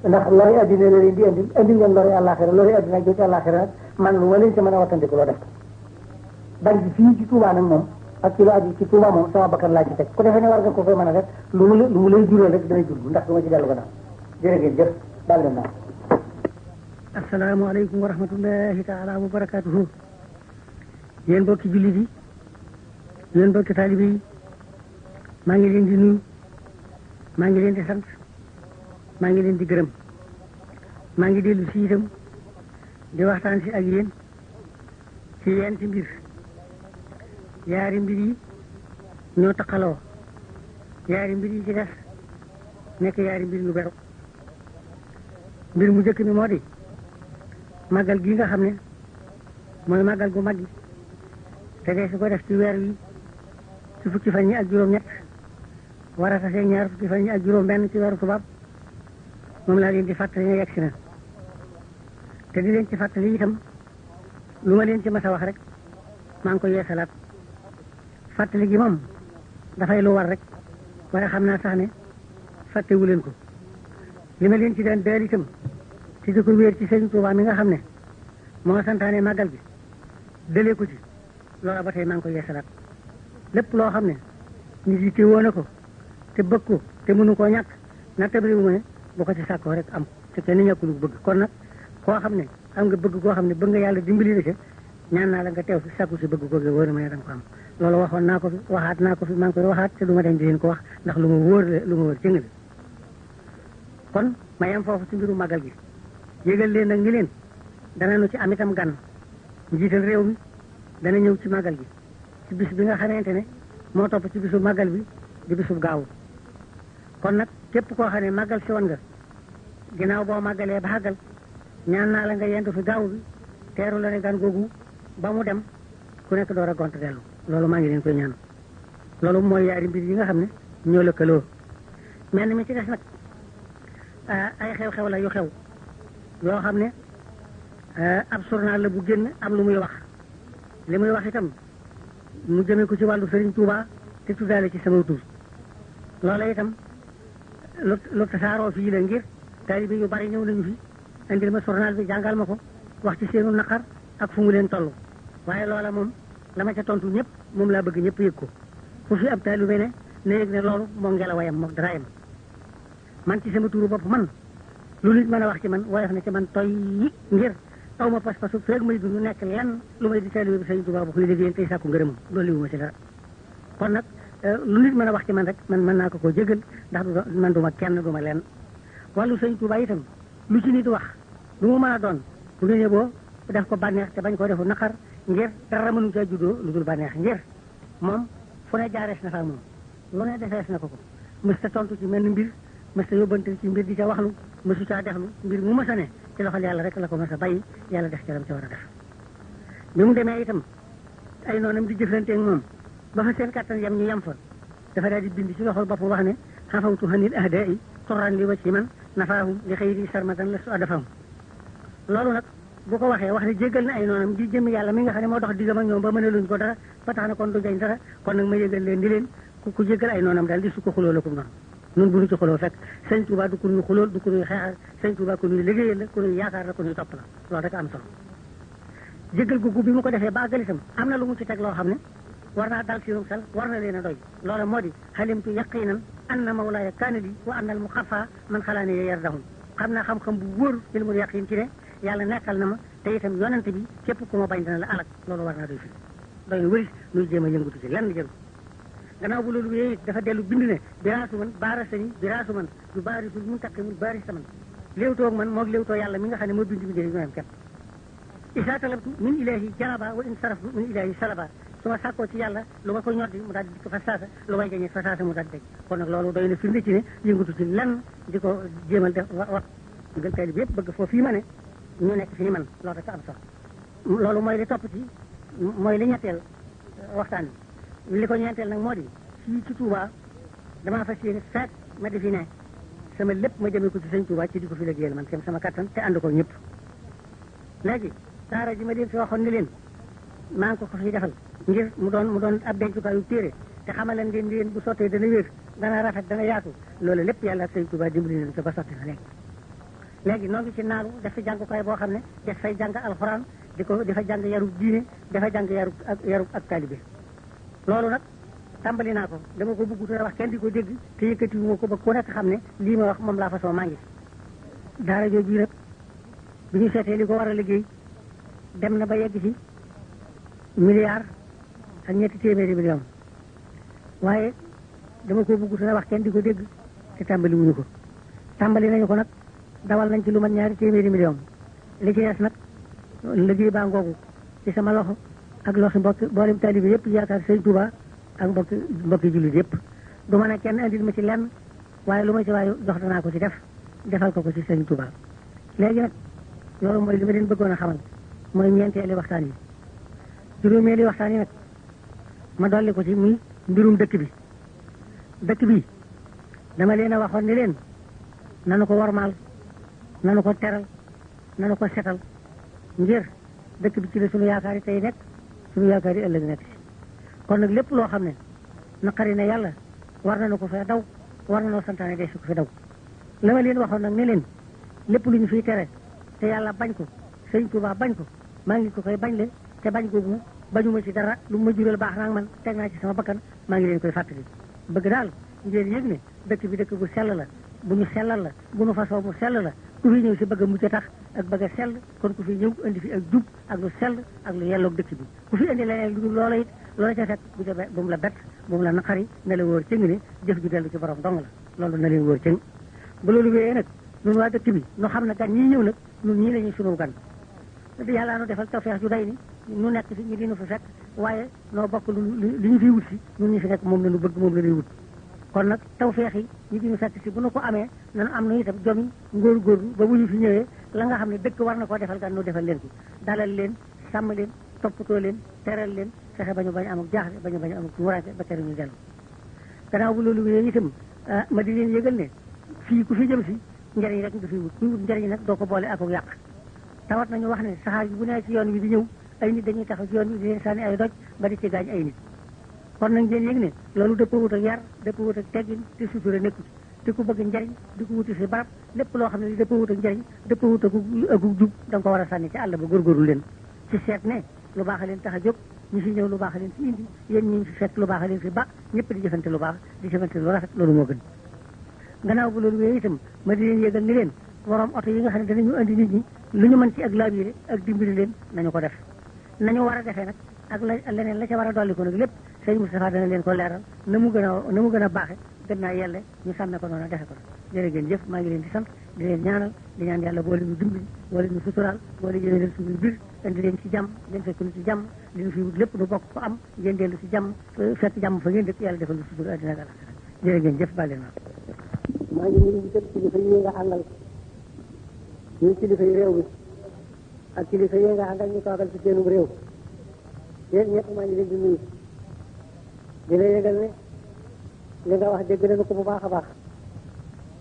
ndax lori addina la leen di indi ngeen lori àllaaxira lori addina ak jot àllaaxira nag man lu ma leen ci mën a wattandiku loo def bañ ci fii ci Touba nag moom ak ci lu aju ci Touba moom sama bakkan laa ci teg ku defee ne war nga ko fay mën a def lu mu lay jural rek dana jur ndax du ma ci dellu gannaaw jërë ngeen jëf daal leen naa asalaamaaleykum wa rahmatullahi taala wa barakatuhu yéen mbokki jullit yi yéen mbokki taalibe yi maa ngi leen di nuyu maa ngi leen di sant maa ngi leen di gërëm maa ngi dellu si itam di waxtaan si ak yéen ci yenti mbir yaari mbir yi ñoo taqaloo yaari mbir yi ci des nekk yaari mbir yu beru mbir mu njëkk mi moo di màggal gi nga xam ne mooy màggal gu mag gi te dee su ko def ci weer wi ci fukki fan yi ak juróom-ñett war a tasee ñaar fukki fan yi ak juróom-benn ci weeru tubaab moom laa leen di fàttali ne yegg si na te di leen ci fàttali itam lu ma leen ci mas a wax rek maa ngi koy yeesalaat fàttali gi moom dafay lu war rek waaye xam naa sax ne fàttewu leen ko li ma leen ci daan daal itam ci di ko wéer ci sëñ Tuubaa mi nga xam ne moo santaane màggal gi dëlee ko ci loola ba tey maa ngi koy yeesalaat lépp loo xam ne nit yi téewoo na ko te bëgg ko te mënu koo ñàkk na tabriwu ma ne bu ko ci sàkkoo rek am te kenn ñàkkulu bëgg kon nag koo xam ne am nga bëgg koo xam ne bëgg nga yàlla dimbali la ca ñaan naa la nga teew fi sàkku si bëgg ko gi wóor na ma ne danga ko am loolu waxoon naa ko fi waxaat naa ko fi maa ngi koy waxaat te du ma dem di leen ko wax ndax lu ma wóor la lu ma wóor cëng la kon ma yem foofu ci mbiru màggal gi yëgal leen nag ni leen dana nu ci am itam gan njiital réew mi dana ñëw ci màggal gi ci bis bi nga xamante ne moo topp ci bisu màggal bi di bisu gaawu kon nag képp koo xam ne màggal si woon nga ginnaaw boo màggalee ba xàggal ñaan naa la nga yendu fi gaawu bi teeru la ne gan googu ba mu dem ku nekk door a gont dellu loolu maa ngi leen koy ñaan loolu mooy yaari mbir yi nga xam ne ñoo lëkkaloo mel ni mi ci des nag ay xew-xew la yu xew yoo xam ne ab journal la bu génn am lu muy wax li muy wax itam mu jëmee ko ci wàllu Serigne Touba te tuddaale ci sama tur loola itam lu tasaaroo fii la ngir taalibe yu bari ñëw nañu fi indil ma journal bi jàngal ma ko wax ci seenu naqar ak fu mu leen toll waaye loola moom la ma ca tontu ñëpp moom laa bëgg ñëpp yëg ko fu fi ab taalibe ne yëg ne loolu moo ngelawayam moo dara yam man ci sama turu bopp man lu nit mën a wax ci man woyof na ci man toy yi ngir aw ma pas-pasu feeg may dund nekk lenn lu may di taalibe bi Sëriñ Tuubaa bu koy liggéeyal tey sàkku ngërëmam loolu li wu ma ci dara kon nag lu nit mën a wax ci man rek man mën naa ko koo jégal ndax man duma kenn duma lenn wàllu Sëriñ Tuubaa itam lu ci nit wax lu mu mën a doon bu ngeen yeboo def ko bànneex te bañ koo defu naqar ngir dara mënu ca juddoo lu dul bànneex ngir moom fu ne jaarees na fa moom lu ne defees na ko mës ta tontu ci mel ni mbir mës ta yóbbante ci mbir di ca waxlu mësu caa deflu mbir mu mës a ne ci loxol yàlla rek la ko mës a bàyyi yàlla def ca lam ca war a def bi mu demee itam ay noonam di jëflanteeg moom ba fa seen kàttan yam ñu yem fa dafa daal di bind ci loxol boppam wax ne xafawtu hanil ahdaa i turran li wa ci man nafaahum li xëyri sarmatan la su adafam loolu nag bu ko waxee wax ne jéggal na ay noonam di jëm yàlla mi nga xam ne moo dox diggam ak ñoom ba mën a luñ ko dara ba tax na kon du jañ dara kon nag ma yëgal leen di leen ku jéggal ay noonam daal di su ko xuloo la ko noonu nun bu ñu ci xuloo fekk sëñ Touba du ko nuy xulool du ko nuy xeexal sëñ Touba ko nuy liggéeyal la ko nuy yaakaar la ko nuy topp la loolu rek am solo jéggal googu bi mu ko defee ba àggal itam am na lu mu ci teg loo xam ne war naa dal ci xel war na leen a doy loola moo di xalimtu yaqinan anna mawlaaya kaana li wa anna al muxafa man xalaane ye yardahum xam naa xam-xam bu wóor ilmul yaqin ci ne yàlla nekkal na ma te itam yonente bi képp ku ma bañ dana la alak loolu war naa doy fii doy na wëris nuy jéem a yëngutu ci lenn jëru gannaaw bu loolu wéyee dafa dellu bind ne biraasu man baarasani biraasu man du baarisul mun taqimul baarisa man léewtoog man moog léewtoo yàlla mi nga xam ne moo bind bi dee ñooyam képp isa talabtu min ilahi jalaba wa in saraftu min ilahi salaba su ma sàkkoo ci yàlla lu ma ko ñor di mu daal di dikk fa saasa lu may jañee fa saasa mu daal di dégg kon nag loolu doy na firnde ci ne yëngatu ci lenn di ko jéemal def wax gën tey bi yëpp bëgg foofu fii ma ne ñu nekk fi ni man loolu rek am solo loolu mooy li topp ci mooy li ñetteel waxtaan bi li ko ñeenteel nag moo di fii ci Touba damaa fas yéene feet ma di fi ne sama lépp ma jëmee ko ci sëñ Touba ci di ko fi liggéeyal man sama kattan te ànd ko ñëpp léegi daara ji ma leen fi waxoon ni leen maa ngi ko fi defal ngir mu doon ab dencukaayu téere te xamal leen ngeen bu sottee dana wér dana rafet dana yaatu loolu lépp yàlla ak sëñ Touba dimbali leen ko ba sotti na léegi noo ngi ci naalu def fi jàngukaay boo xam ne def fay jàng alxuraan di fa jàng yarub diine dafa jàng yarub ak taalibe loolu nag tàmbali naa ko dama ko bëgg te wax kenn di ko dégg te yëkkatiwuma ko ba ku nekk xam ne lii ma wax moom laa fasoo maa ngi daara jooju nag bi ñu seetee li ko war a liggéey dem na ba yegg ci milliard ak ñetti téeméeri million waaye dama ko bëgg te wax kenn di ko dégg te tàmbali wuñu ko tàmbali nañu ko nag dawal nañ ci lu mat ñaari téeméeri million li ci des nag liggéey baa ngoogu ci sama loxo ak loxi mbokki boolem taalibe yëpp yaakaar sëñ Touba ak mbokki jullit yëpp du ma ne kenn indil ma ci lenn waaye lu ma ci waaye jox danaa ko ci defal ko ci sëñ Touba léegi nag loolu mooy li ma leen bëggoon a xamal mooy ñeenteeli waxtaan yi juróomeeli waxtaan yi nag ma dolli ko ci muy mbirum dëkk bi dama leen a waxoon ni leen nanu ko warmaal nanu ko teral nanu ko setal ngir dëkk bi ci la sunu yaakaar yi tey nekk sunu yaakaar yi ëllëg nekk kon nag lépp loo xam ne naqari na yàlla war nañu ko fee daw war nañoo santaane de su ko fi daw la ma leen waxoon nag ne leen lépp lu ñu fiy tere te yàlla bañ ko sëñ Touba bañ ko maa ngi ko koy bañ le te bañ googu bañuma ci dara lu ma jural baax naa man teg naa ci sama bakkan maa ngi leen koy fàttali bëgg daal ngeen yëg ne dëkk bi dëkk bu sell la bu ñu sellal la bu ñu fasoo mu sell la ku fi ñëw si bëgg a mucc tax ak bëgg a sell kon ku fi ñëw indi fi ak jub ak lu sell ak lu yelloog dëkk bi ku fi indi leneen lu dul loola it loola ca fekk bu mu la bett bu mu la naqari na la wóor cëng ne jëf ju dellu ci borom dong la loolu na leen wóor cëng bu loolu wéyee nag ñun waa dëkk bi nu xam ne gan ñii ñëw nag ñun ñii la ñuy sunu gan yàlla nu defal tawfeex ju day ni nu nekk fi ñu dinu fi fekk waaye noo bokk li ñu fi wut si ñun ñu fi nekk moom la ñu bëgg moom la ñuy wut kon nag tawfeex yi ñu dinu fekk si bu nu ko amee nanu am nu itam jomi ngóor-góorlu ba bu ñu fi ñëwee la nga xam ne dëkk war na koo defal gan nu defal leen ko dalal leen sàmm leen toppatoo leen teral leen fexe bañu bañ amuk jaaxle bañu bañ amuk wuraanke ba tere ñu dellu gannaaw bu loolu wéyee itam ma di leen yëgal ne fii ku fi jëm si njëriñ rek nga fi wut kuy wut njëriñ nag doo ko boole ak yàq tawat nañu wax ne saxaar bi bu nee ci yoon wi di ñëw ay nit dañuy taxaw ci yoon wi di leen sànni ay doj ba di ci gaañ ay nit kon nag ngeen yëg ne loolu dëppawut ak yar dëppawut ak teggin te sutura nekku ci te ku bëgg njëriñ di ko wuti si barab lépp loo xam ne li dëppawut ak njëriñ dëppawut ak jub da nga ko war a sànni ci àll ba góorgóorlu leen ci seet ne lu baax a leen tax a jóg ñu fi ñëw lu baax a leen fi indi yéen ñi fi fekk lu baax a leen fi ba ñëpp di jëfante lu baax di jëfante lu rafet loolu moo gën gannaaw bu loolu wéyee itam ma di leen yëgal ni leen borom oto yi nga xam ne danañu andi nit ñi lu ñu mën ci ak laabiré ak dimbali leen nañu ko def nañu war a defee nag ak leneen la ca war a dolli ko nag lépp sëñ Moustapha dana leen ko leeral na mu gën a baaxe gën naa yelle ñu sàmme ko noonu defe ko jërë ngeen jëf maa ngi leen di sant di leen ñaanal di ñaan yàlla boole ñu dimbali boole ñu suturaal boole yéene leen suñu biir indi leen ci jàmm ngeen fekk ñu ci jàmm li ñu fi wut lépp nu bokk ko am ngeen dellu ci jàmm fekk jàmm fa ngeen dëkk yàlla defal lu sutura àddina ak àllaxira jërë ngeen jëf baal leen maa ngi nuyu itam kilifa yi nga àndal ñuy kilifa yi réew mi ak kilifa yi nga àndal ñu toogal ci seenum réew yéen ñëpp maa ngi leen di nuyu di la yëgal ne li nga wax dégg nañu ko bu baax a baax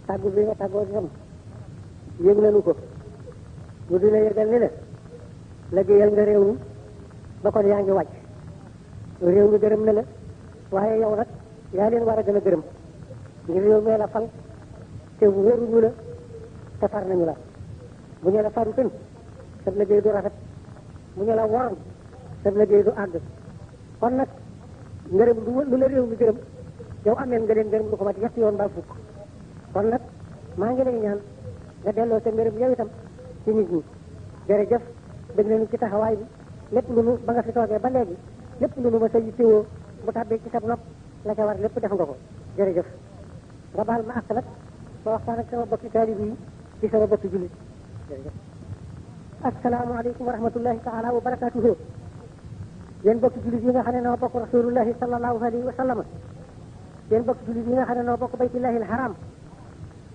tàggu bi nga tàggoo itam yëg nañu ko ñu di la yëgal ne liggéeyal nga réew mi ba kon yaa ngi wàcc réew mi gërëm na la waaye yow nag yaa leen war a gën a gërëm ngir réew mee la fal te wóoruñu la te far nañu la bu ñu la faru tën sa liggéey du rafet bu ñu la waroon sa liggéey du àgg kon nag ngërëm lu la réew mi gërëm yow ameel nga leen gërëm lu ko mat yetti yoon mbaa fukk kon nag maa ngi lay ñaan nga delloo sa ngërëm yow itam ci nit ñi jërëjëf dëgg nañu ci taxawaay bi lépp lu nu ba nga fi toogee ba léegi lépp lu nu ma sa yittewoo bu tàbbee ci sa nopp la ca war lépp def nga ko jërëjëf nga baal ma àq nag ma waxtaan ak sama bokki taalib yi ci sama bokki jullit jërëjëf asalaamaaleykum wa rahmatullahi taala wa barakatuhu yéen bokki jullit yi nga xam ne noo bokk rasulullahi sallallahu alayhi wa sallam yéen bokki jullit yi nga xam ne noo bokk baytullahi alharam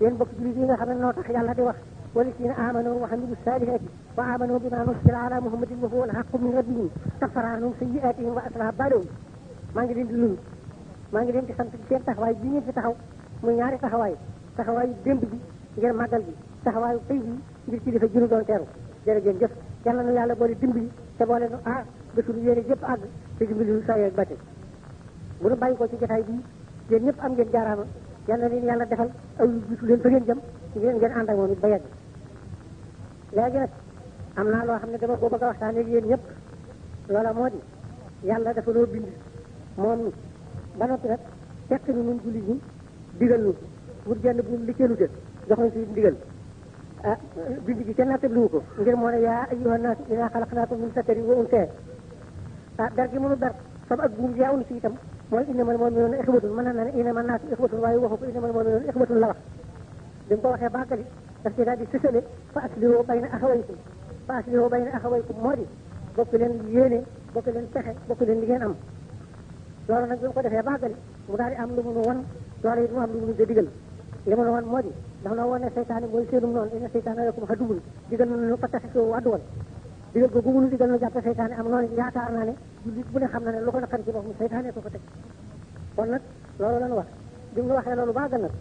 yéen bokki jullit yi nga xam ne noo tax yàlla di wax والذين آمنوا وعملوا الصالحات وآمنوا بما نزل على محمد وهو الحق من ربهم كفر عنهم سيئاتهم وأصلح بالهم maa ngi leen di nuyu maa ngi leen di sant seen taxawaay bi ngeen fi taxaw muy ñaari taxawaayu démb bi ngir màggal bi taxawaayu tey bi ngir kilifa ji nu doon teeru jërëjëf jëf yàlla nu yàlla boole dimbali te boole nu ba suñu yéene yëpp àgg te dimbali nu saa yeeg bàtte bu nu bàyyi ko ci jotaay bi yéen ñëpp am ngeen jaaraama yàlla leen yàlla defal aw yu jiitu leen fa ngeen jëm ngeen ànd ak moom it ba yegg léegi nag am naa loo xam ne dama ko bëgg a waxtaanee ak yéen ñëpp loola moo di yàlla dafa noo bind moom ni ba noppi nag fekk ni ñun jullit ñi digal nu wut genn bu li ceelu te jox nañ ci digal bind gi kenn nattablu ko ngir moo ne yaa ayyuhan naas innaa xalaqnaakum min zakarin wa unsaa dar gi mënu dar sab ak buum yaa unu ci itam mooy innamal mu'minuuna ixwatun mën na ne innaman naasu ixwatun waaye waxu ko innamal mu'minuuna ixwatun la wax bi mu ko waxee bàggali daf ci daal di sësale fa aslihuu bayna axawaykum moo di bokk leen yéene bokk leen pexe bokk leen li ngeen am loolu nag bi mu ko defee bàggali mu daal di am lu mu nu wan loolu it mu am lu mu nu de digal li mu nu wan moo di dafa noo wan ne seytaane mooy seenum noonu inna seytaane lakum aduwwun digal nu fattaxisuuhu aduwwan digal ko bu nu digal nu jàppe seytaane am noonu yaakaar naa ne jullit bu ne xam na ne lu ko naqari ci boppam seytaane ko teg kon nag loolu la nu wax bi mu waxee loolu bàggal nag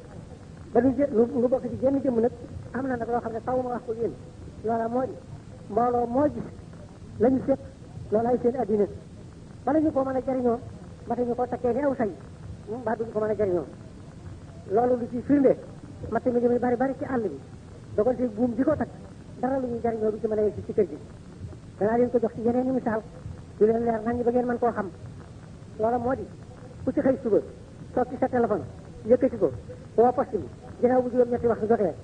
ba nu bokk ci genn jëmm nag am na nag loo xam ne taw ma wax ko yéen loola moo di mbooloo moo gis la ñu seq loolaay seen addina bala ñu ko mën a jariñoo ba ñu ko takkee ni aw say ba duñu ko mën a jariñoo loolu lu ci firnde matt mi muy bari ci àll bi dogal ci buum di ko takk dara lu ñuy jariñoo du ci mën a yegg ci kër gi danaa leen ko jox ci yeneen i misaal du leen leer nañ ba ngeen mën koo xam loola moo di ku ci xëy suba toog ci sa téléphone yëkkati ko woo poste bi ginnaaw bu juróom-ñetti waxtu jotee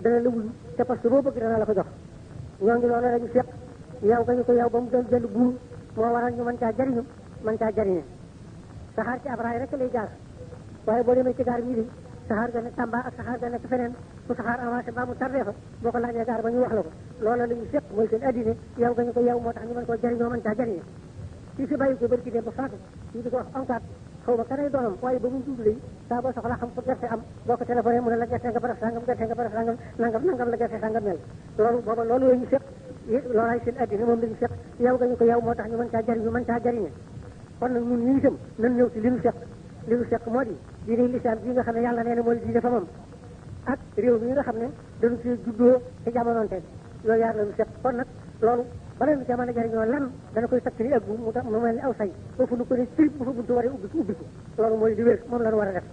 dana la wuyu te poste boo bëgg dana la ko jox ñoo ngi loolu la ñu seq yow gañu ko yow ba mu doon jënd buum moo waral ñu mën caa jariñu mën caa jariñe saxaar ci ab raay rek lay jaar waaye boo demee ci gaar bii di saxaar ga nekk Tamba ak saxaar ga nekk feneen fu saxaar avancé mbaa mu tardé fa boo ko laajee gaar ba ñu wax la ko loola la ñu seq mooy seen addina yow gañu ko yow moo tax ñu mën koo jariñoo mën caa jariñe kii fi bàyyi ko bari ki dem ba faatu ñu di ko wax onkaat xaw ma kanay doonam waaye ba mu jublu saa boo soxla xam fu gerte am boo ko téléphoné mu ne la gerte nga baraf sangam nangam la gerte sangam mel loolu booba loolu yooyu ñu seq loolaay seen addina moom la ñu seq yow gañu ko yow moo tax ñu mën caa jariñu mën caa jariñe kon nag ñun ñu itam nan ñëw ci li ñu seq moo di diine lislaam bii nga xam ne yàlla nee na mooy diine fa moom ak réew mi nga xam ne dañu ci juddoo ci jamonoonte yooyu yaar la ñu seq kon nag loolu bala ñu jamono jariñoo lan dana koy takk ni ak bu mu mel ni aw say foofu nu ko ne ci bu fa buntu waree ubbi ko loolu mooy li wér moom la ñu war a def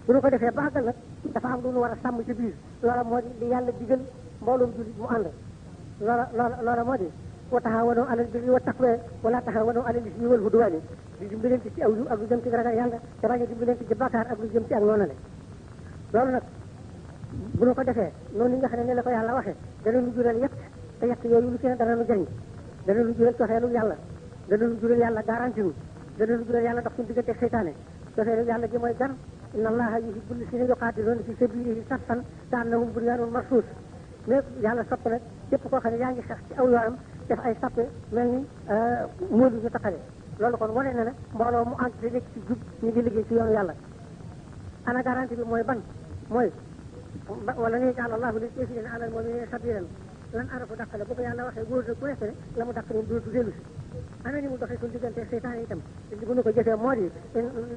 bu ñu ko defee baagal nag dafa am lu ñu war a sàmm ci biir loola moo di li yàlla digal mbooloom jullit mu ànd loola moo di wa taxawanoo alal birri wa taqwa wala taxawanoo alal ismi wal udwaani di dimbalante ci aw yu ak lu jëm ci ragal yàlla te bañ a dimbalante ci bakkaar ak lu jëm ci ak noonale loolu nag bu ñu ko defee noonu li nga xam ne la ko yàlla waxee dana nu jural yett te yett yooyu lu ci ne dana nu jëriñ dana nu jural cofeelu yàlla dana nu jural yàlla garanti nu dana nu jural yàlla dox suñu diggante ak seytaane cofeelu yàlla gi mooy gan inna allaha yuhibbu llaziina yuqaatiluuna fi sabiilihi saffan ka'annahum bunyaanun marsuus mais yàlla sopp nag képp koo xam ne yaa ngi sax ci aw yoonam def ay sappe mel ni móolu ñu taxale loolu kon wane na ne mbooloo mu ànd te nekk ci jub ñu ngi liggéey ci yoonu yàlla ana garanti bi mooy ban mooy wala ne ja'ala allahu lil kaafiriina alal mu'miniina sabiilan lan arafu dàqale bu ko yàlla waxee góor na ku nekk ne la mu dàq ni du dellu si ana ni mu doxee suñu diggante seytaane itam bu nu ko jëfee moo di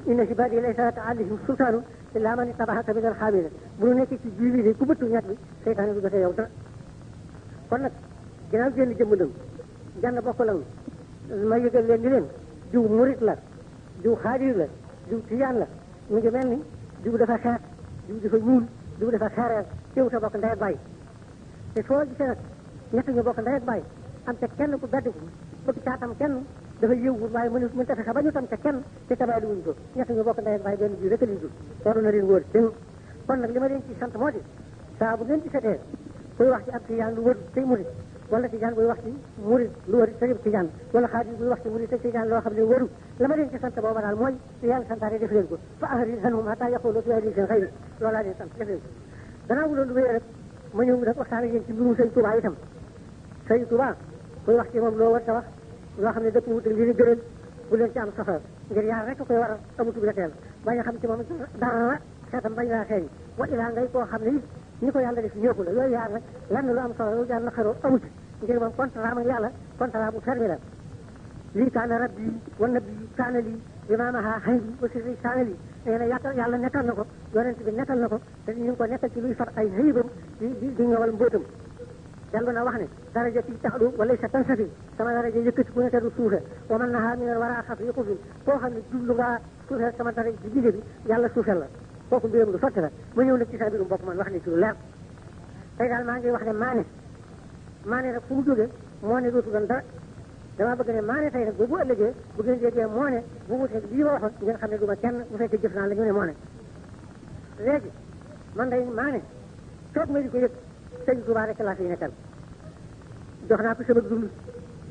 inna ibaadi laysa laka alayhim sultaanu illaa man ittaba'aka minal ghaawiliin bu nu nekkee ci jiw bi ku bëttu ñett bi seytaane du jotee yow dara kon nag ginnaaw génn jëmm lëm jann bokk lañu ma yëgal leen ni leen diw murit la diw xaadir la diw tijaan la mu ngi mel ni diw dafa xeet diw dafa ñuul diw dafa xeereer teew ta bokk ndey ak bàyyi te soo gisee nag ñett ñu bokk ndey ak bàyyi am te kenn ku beddi ko bëgg caatam kenn dafa yëwul waaye mën ta fexe ba ñu tam ca kenn te tabaali wuñ ko ñett ñu bokk ndey ak bàyyi benn bi rek liñ jur loolu na leen wóor dégg kon nag li ma leen ci sant moo di saa bu ngeen ci setee kuy wax ci ab tijaan lu wër tey murit wala tijaan buy wax ci murit lu wër tey tijaan wala xaadir buy wax ci murit tey tijaan loo xam ne wëru la ma leen ci sant booba daal mooy yàlla santaane def leen ko fa ahri anhum hatta yaqulu fi hadiisin xayri loolu laa leen sant def leen ko gannaaw loolu wéyee rek ma ñëw nag waxtaan ak yéen ci mbirum sëñ Touba itam sëñ Touba kuy wax ci moom loo war ta wax loo xam ne dëpp wut li ni gënal bu leen ci am soxla ngir yaar rek koy waral amutub la teel bañ a xam ci moom dara xeetam bañ laa xeeñ wa ilaa ngay koo xam ne it ñi ko yàlla def ñëpp la yooyu yaar nag lenn lu am solo lu jaar na xaroo amut ngir moom contrat ak yàlla contrat bu fermé la lii kaana rabbi wa nabi kaana lii imaamaha haybi wa sirri kaana lii nee na yàlla nekkal na ko yonent bi nekkal na ko te ñu ngi ko nekkal ci luy far ay hayibam di ñëwal mbóotam dellu na wax ne daraja ci taxlu wala sa tansafi sama daraja yëkkati ku ne te du suufe wa man naha min al wara xaf yi xufin koo xam ne jublu ngaa suufeel sama daraja ci digge bi yàlla suufeel la kooku mbiram lu sotti la ma ñëw nag ci sa mbirum bopp man wax ne ci lu leer tey daal maa ngi wax ne maane nag fu mu jógee moo ne dootu doon dara dama bëgg ne maane tey nag boobu ëllëgee bu ngeen déggee moo ne bu wutee lii ma waxoon ngeen xam ne du ma kenn bu fekkee jëf naa la ñu ne moo ne léegi man day maane toog ma di ko yëg sëñ Tuubaa rek laa fi nekkal jox naa ko sama dund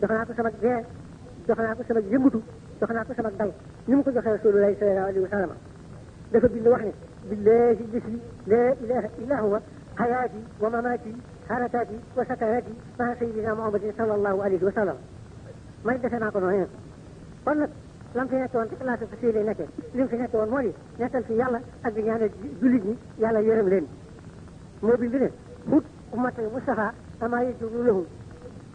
jox naa ko sama dee jox naa ko sama yëngutu jox naa ko sama dal ni mu ko joxee Rasulullahi sallallahu alayhi wa sallam dafa bind wax ne billahi lisi la ilaha illa huwa hayaati wa mamaati harakati wa sakanaati maa sayyidina Muhammadin sallallahu alayhi wa sallam may defe naa ko noonu kon nag lam fi nekk woon rek laa fi fas yéene nekkee li mu fi nekk woon moo di nekkal fi yàlla ak di ñaanal jullit ñi yàlla yërëm leen moo bind ne hut ummatal Mustafa amaa yajuru lahum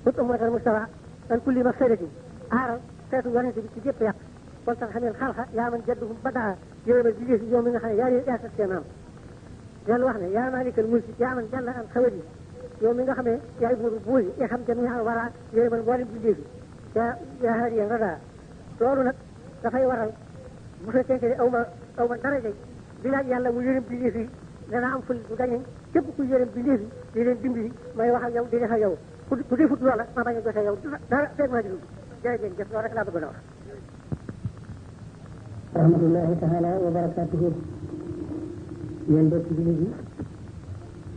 hut ummatal Mustafa an kulli mafsadatin aaral xeetu yonente bi ci jëpp yàq kon tax xamel xalxa yaa man jadduhum badaa yërëmal jigéen si yow mi nga xam ne yaa sat seen am yàlla wax ne yaa maalikal mulki yaa man jalla an xawadi yow mi nga xam ne yaay buuru buur yi xam jami al wara yërëmal mboolem bindéef yi yaa haadiyan radaa loolu nag dafay waral bu fekkente ne aw ma daraja di laaj yàlla mu yërëm bindéef yi dana am ful bu gañe képp ku yërëm bindéef yi di leen dimbali may wax ak yow di def ak yow ku defut loola ma bañ a jotee yow dara feeg maa di dugg jërë ngeen jëf loolu rek laa bëgg a wax rahmatullahi taala wa barakatuhu yéen dëkk jullit yi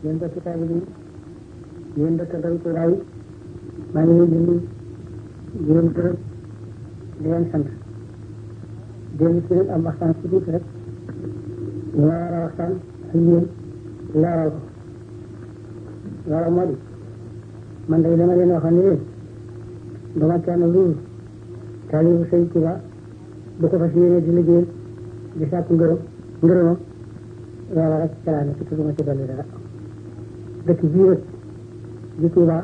yéen dëkk taalibe yi yéen dëkk ndaw Tuubaa yi maa ngi leen di nuyu di leen gërëm di leen sant dénn ci rek am waxtaan ci tuuti rek ñu war a waxtaan ak yéen leeral ko loolu moo di man day dama leen waxoon ne leen dama kenn lu taalibu Sëñ Tuubaa bu ko fas yéene di liggéeyal di sàkku ngërëmam loola rek ca laa nekk tudduma ci dolli dara dëkk bii rek di Tuubaa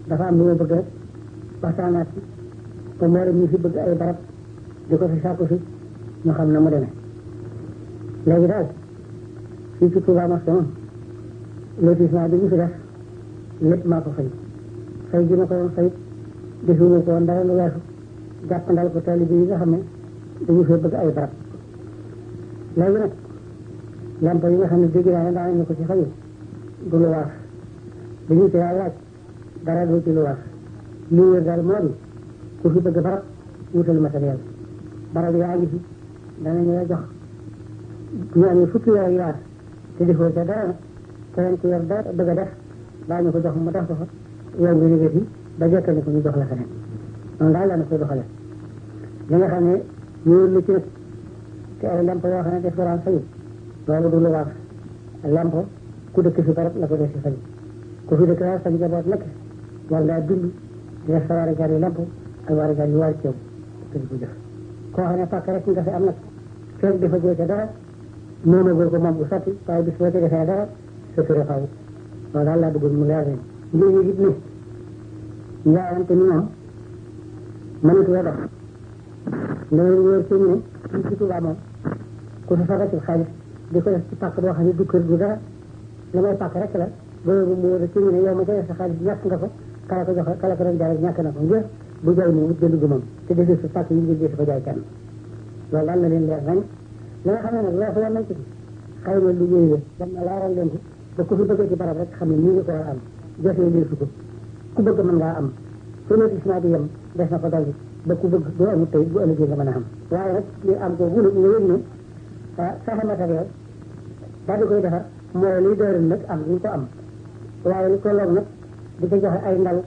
dafa am lu ma bëgg rek waxtaanaat ci te moo ñu fi bëgg ay barab di ko fi sàkku fi ñu xam na mu demee léegi daal fii ci Tuubaa mos moom lotissement bi ñu fi def lépp maa ko fay gi ma ko doon fay defuma ko woon dara lu weesu jàppandal ko taalibe yi nga xam ne dañu fee bëgg ay barab léegi nag lampo yi nga xam ne dégg naa ne daanañu ko ci fayu du lu waaf dañuy ci laaj dara du ci lu waaf li wér daal moo di ku fi bëgg barab wutal matériel barab yaa ngi fi danañu la jox ñu amee fukki weer ak yaar te defoo ca dara nag keneen ku yor dara bëgg a def daañu ko jox mu def ko fa yow nga liggéey fi ba jekkal ko ñu jox la feneen noonu daal la na koy doxale li nga xam ne ñëwul lu ci nag te ay lamp yoo xam ne def ko daan fayu loolu du lu waaf lamp ku dëkk fi barab la ko def si fayu ku fi dëkk daal sa njaboot nekk war ngaa dund def sa war a jar yi lamp ak war a jar yi war ci yow te di ko jëf koo xam ne pàkk rek nga fi am nag feeg dafa góor ca dara moomagul ko moom bu sotti waaye bis boo ci defee dara sa ture faw loolu daal laa bëggoon mu leer leen lii ñu it ni njaayante ni moom mënatu la dox loolu wóor ci ne fii ci Tuubaa moom ku fi fagati xaalis di ko def ci pàkk boo xam ne du kër du dara la may pàkk rek la boobu mu wóor ci ne yow ma ca def sa xaalis ñàkk nga ko kala ko joxe kala ko doon jaay ñàkk na ko ngir bu jaay moom it jënd gu moom te dese su sàkk yi ngir dese ko jaay kenn loolu daal na leen leer nañ li nga xam ne nag leer la nañ ci xëy na liggéey la dem na laaral leen ko ba ku fi bëgg ci barab rek xam ne nii nga ko war a am jotee lii su ko ku bëgg mën ngaa am su lotissement bi yem des na ko dolli ba ku bëgg doo amul tey bu ëllëgee nga mën a am waaye nag li am ko wulu nga yëg ne fexe matériel daal di koy defar mooy liy doyal nag am ñu ko am waaye li ko loog nag di ko joxe ay ndaw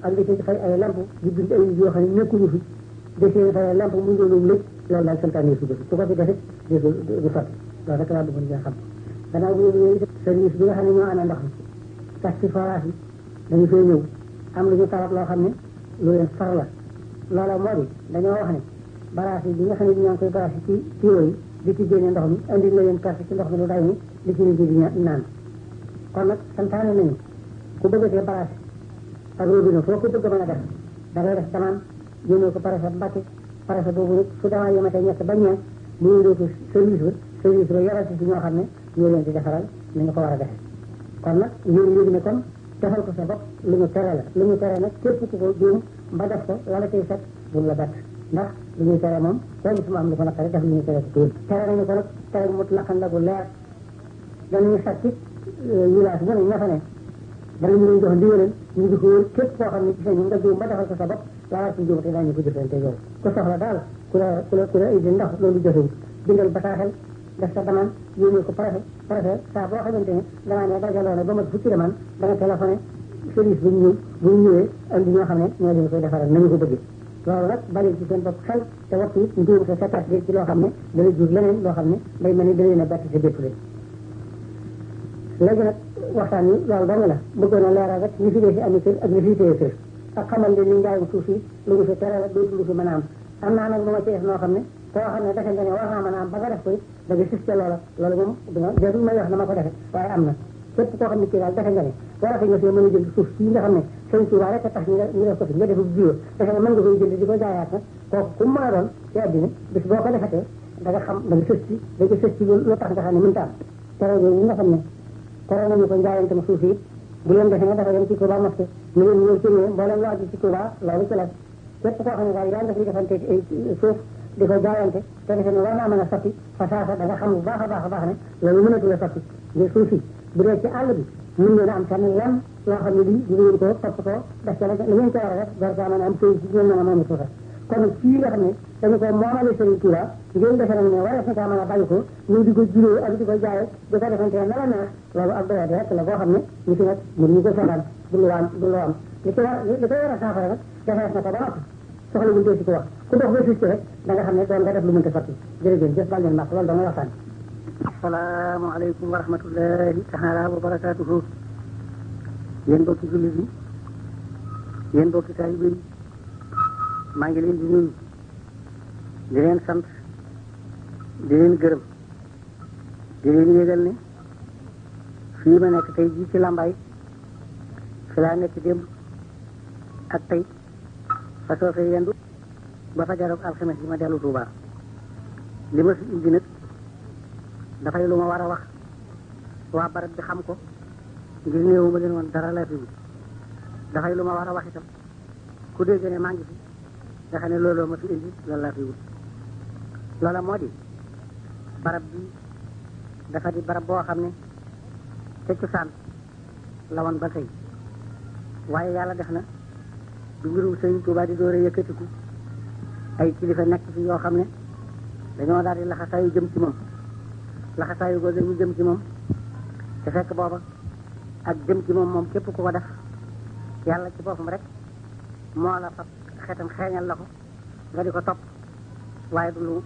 ak di ko joxe ay lamp di bind ay yoo xam ne nekkuñu fi di ko joxe lamp mu doonum lépp loolu daal santaane su su ko fi defit du sotti loolu rek laa bëggoon nga xam gannaaw bu ñu service bi nga xam ne ñoo amee ndox mi tax ci forage yi dañu fay ñëw am lu ñu tawat loo xam ne lu leen far la loola moo di dañoo wax ne baraas yi bi nga xam ne ñoo ngi koy baraas ci tuyau yi di ci génne ndox mi indi la leen carte ci ndox mi lu day ni di ci nit di naan kon nag santaane nañu ku bëggatee baraas ak robinet foo ko bëgg mën a def da ngay def damaan yónnee ko parasa Mbàkke parasa boobu nag su damaa yematee ñett ba ñeent mu yónnee ko service ba yaral si ñoo xam ne ñoo leen di defaral ni nga ko war a defee kon nag yéen yéegi ne kon defal ko sa bopp lu ñu tere la lu ñu tere nag képp ku ko juum ba def ko la la cay set bu la bett ndax lu ñuy tere moom koo gis mu am lu ko naqari def lu ñuy tere ko tere nañu ko nag tere mut laqan la bu leer danañu sat ci village bu ne ña fa ne danañu leen jox ndigaleen ñu di ko wër képp koo xam ne gis nañu nga juum ba defal ko sa bopp laa ci juum te daañu ko jëfante yow ku soxla daal ku la indi ndax loolu jotewul bindal bataaxel def sa demande yónnee ko préfet saa boo xamante ne demande ne dajaloo na ba mat fukki demande da nga téléphoné service bu ñu ñëwee andi ñoo xam ne ñoo leen koy defaral nañu ko bëggee loolu nag bari ci seen bopp xel te waxtu it njuum sa setat ci loo xam ne dana jur leneen loo xam ne day mel ni da leen a bett sa bépp léegi nag waxtaan wi loolu dong la bëggoon a leeral rek li fi dee si ami kër ak li fi téye kër ak xamal ne ni njaayum suuf si lu ñu fi tere la dootu lu fi mën a am naa nag lu ma ci def noo xam ne koo xam ne defe nga ne war naa mën a am ba nga def ko it da nga sis ca loola loolu moom dina jarul may wax na ma ko defe waaye am na képp koo xam ne kii daal defe nga ne warate nga fee mën a jënd suuf si nga xam ne sëñ Tuubaa rek a tax ñu def ko fi nga def jiw defe ne mën nga koy jënd di ko jaayaat nag kooku ku mën a doon ci àddina bis boo ko defatee da nga xam da nga sës ci lu tax nga xam ne mënta am tere yooyu nga xam ne tere nañu ko njaayantam suuf yi bu leen defee ne dafa dem ci Touba mosquée ñu leen ñëw ci ñëw mboolem lu aju ci Touba loolu ci la képp koo xam ne daal yaa ngi def li defante suuf di ko jaayante te defe ne war naa mën a sotti fa saasa da nga xam bu baax a baax ne loolu mënatul a sotti ngir suuf si bu dee ci àll bi mën ngeen a am tamit lan loo xam ne lii di ngeen ko topp ko def ca la li ngeen ko war a def war kaa mën a am këy ci ngeen mën a moom suufa kon nag fii nga xam ne dañu ko moomale Serigne Touba ngeen defe nag ne war na kaa mën a bàyyi ko ñu di ko juróo ak di ko jaaye di ko defante ne la neex loolu ak doyade rek la boo xam ne ñu fi nag mënu ñu ko seetaan du lu am li ko war a saafara nag defees na ko ba noppi soxla wuñ dee si ko wax ku dox ba sis rek da nga xam ne doon nga def lu mënta sotti jërëjëf jëf bal leen maq loolu dama waxtaan asalaamaaleykum wa rahmatullahi taala wa barakatuhu yéen bokki jullit yi yéen bokki taalibe yi maa ngi leen di nuyu di leen sant di leen gërëm di leen yégal ne fii ma nekk tey jii ci Lambaye fi laa nekk démb ak tey fa soo fee yendu ba fa jaroog alxames bi ma dellu Touba li ma fi indi nag dafay lu ma war a wax waa barab bi xam ko ngir néewu ma leen woon dara la fi dafay lu ma war a wax itam ku dégg ne maa ngi fi nga xam ne looloo ma fi indi loolu laa fi wut loola moo di barab bi dafa di barab boo xam ne te cosaan la woon ba tey waaye yàlla def na du mbirum Sëriñ Tuubaa di door a yëkkatiku ay kilifa nekk fi yoo xam ne dañoo daal di laxasaayu jëm ci moom laxasaayu googu ñu jëm ci moom te fekk booba ak jëm ci moom képp ku ko def yàlla ci boppam rek moo la fa xetam xeeñal la ko nga di ko topp waaye du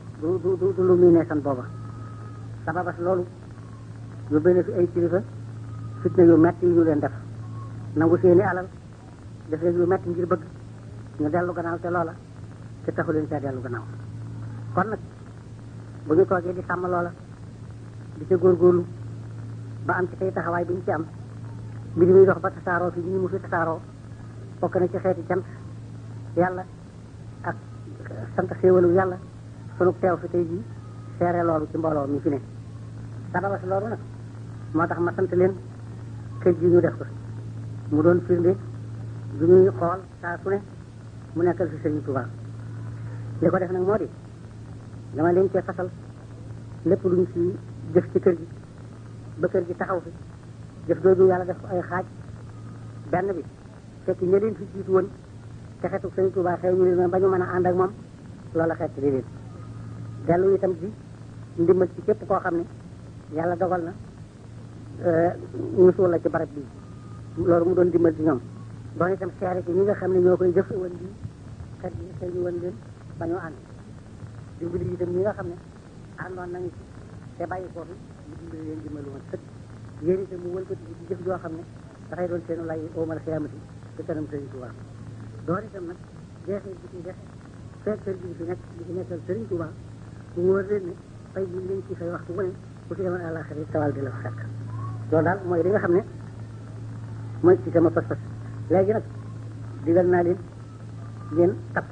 lu muy neesan booba sababas loolu yóbbee na fi ay kilifa fitna yu metti yu ñu leen def nangu seeni alal def leen yu metti ngir bëgg ñu dellu gannaaw te loola te taxu leen caa dellu gannaaw kon nag bu ñu toogee di sàmm loola di ca góorgóorlu ba am ci tey taxawaay bi ñu ci am mbir muy dox ba tasaaroo fi ñii mu fi tasaaroo bokk na ci xeeti cant yàlla ak sant xéewalu yàlla sunu teew fi tey jii seere loolu ci mbooloo mi fi ne sababa si loolu nag moo tax ma sant leen kër gi ñu def ko mu doon firnde du ñuy xool saa su ne mu nekkal fi Sëriñ Tuubaa li ko def nag moo di dama leen cee fasal lépp lu ñu ci jëf ci kër gi ba kër gi taxaw fi jëf jooju yàlla def ko ay xaaj benn bi fekk ña leen fi jiitu woon te xeetu Sëriñ Tuubaa xew ñu leen ba ñu mën a ànd ak moom loola xeet li leen dellu itam ci ndimbal ci képp koo xam ne yàlla dogal na ñu suul la ci barab bi loolu mu doon dimbal ci ñoom doon itam seere ci ñi nga xam ne ñoo koy jëf woon di xet yi xëy ñu woon leen ba ñu ànd dimbali itam ñi nga xam ne àndoon nañu ci te bàyyi koo fi ñu dimbali leen dimbalu woon sëkk yéen itam mu wëlbati ci jëf joo xam ne dafay doon seenu lay oomal xiyaamati ci kanam Sëriñ Tuubaa doon itam nag jeexee bi ci dexe fekk kër gi fi nekk di fi nekkal Sëriñ Tuubaa mu wóor leen ne fay bi leen ci fay waxtu bu ne ku ci demoon àllaaxira tawal di la fa fekk loolu daal mooy li nga xam ne mooy ci sama pas-pas léegi nag digal naa leen ngeen tapp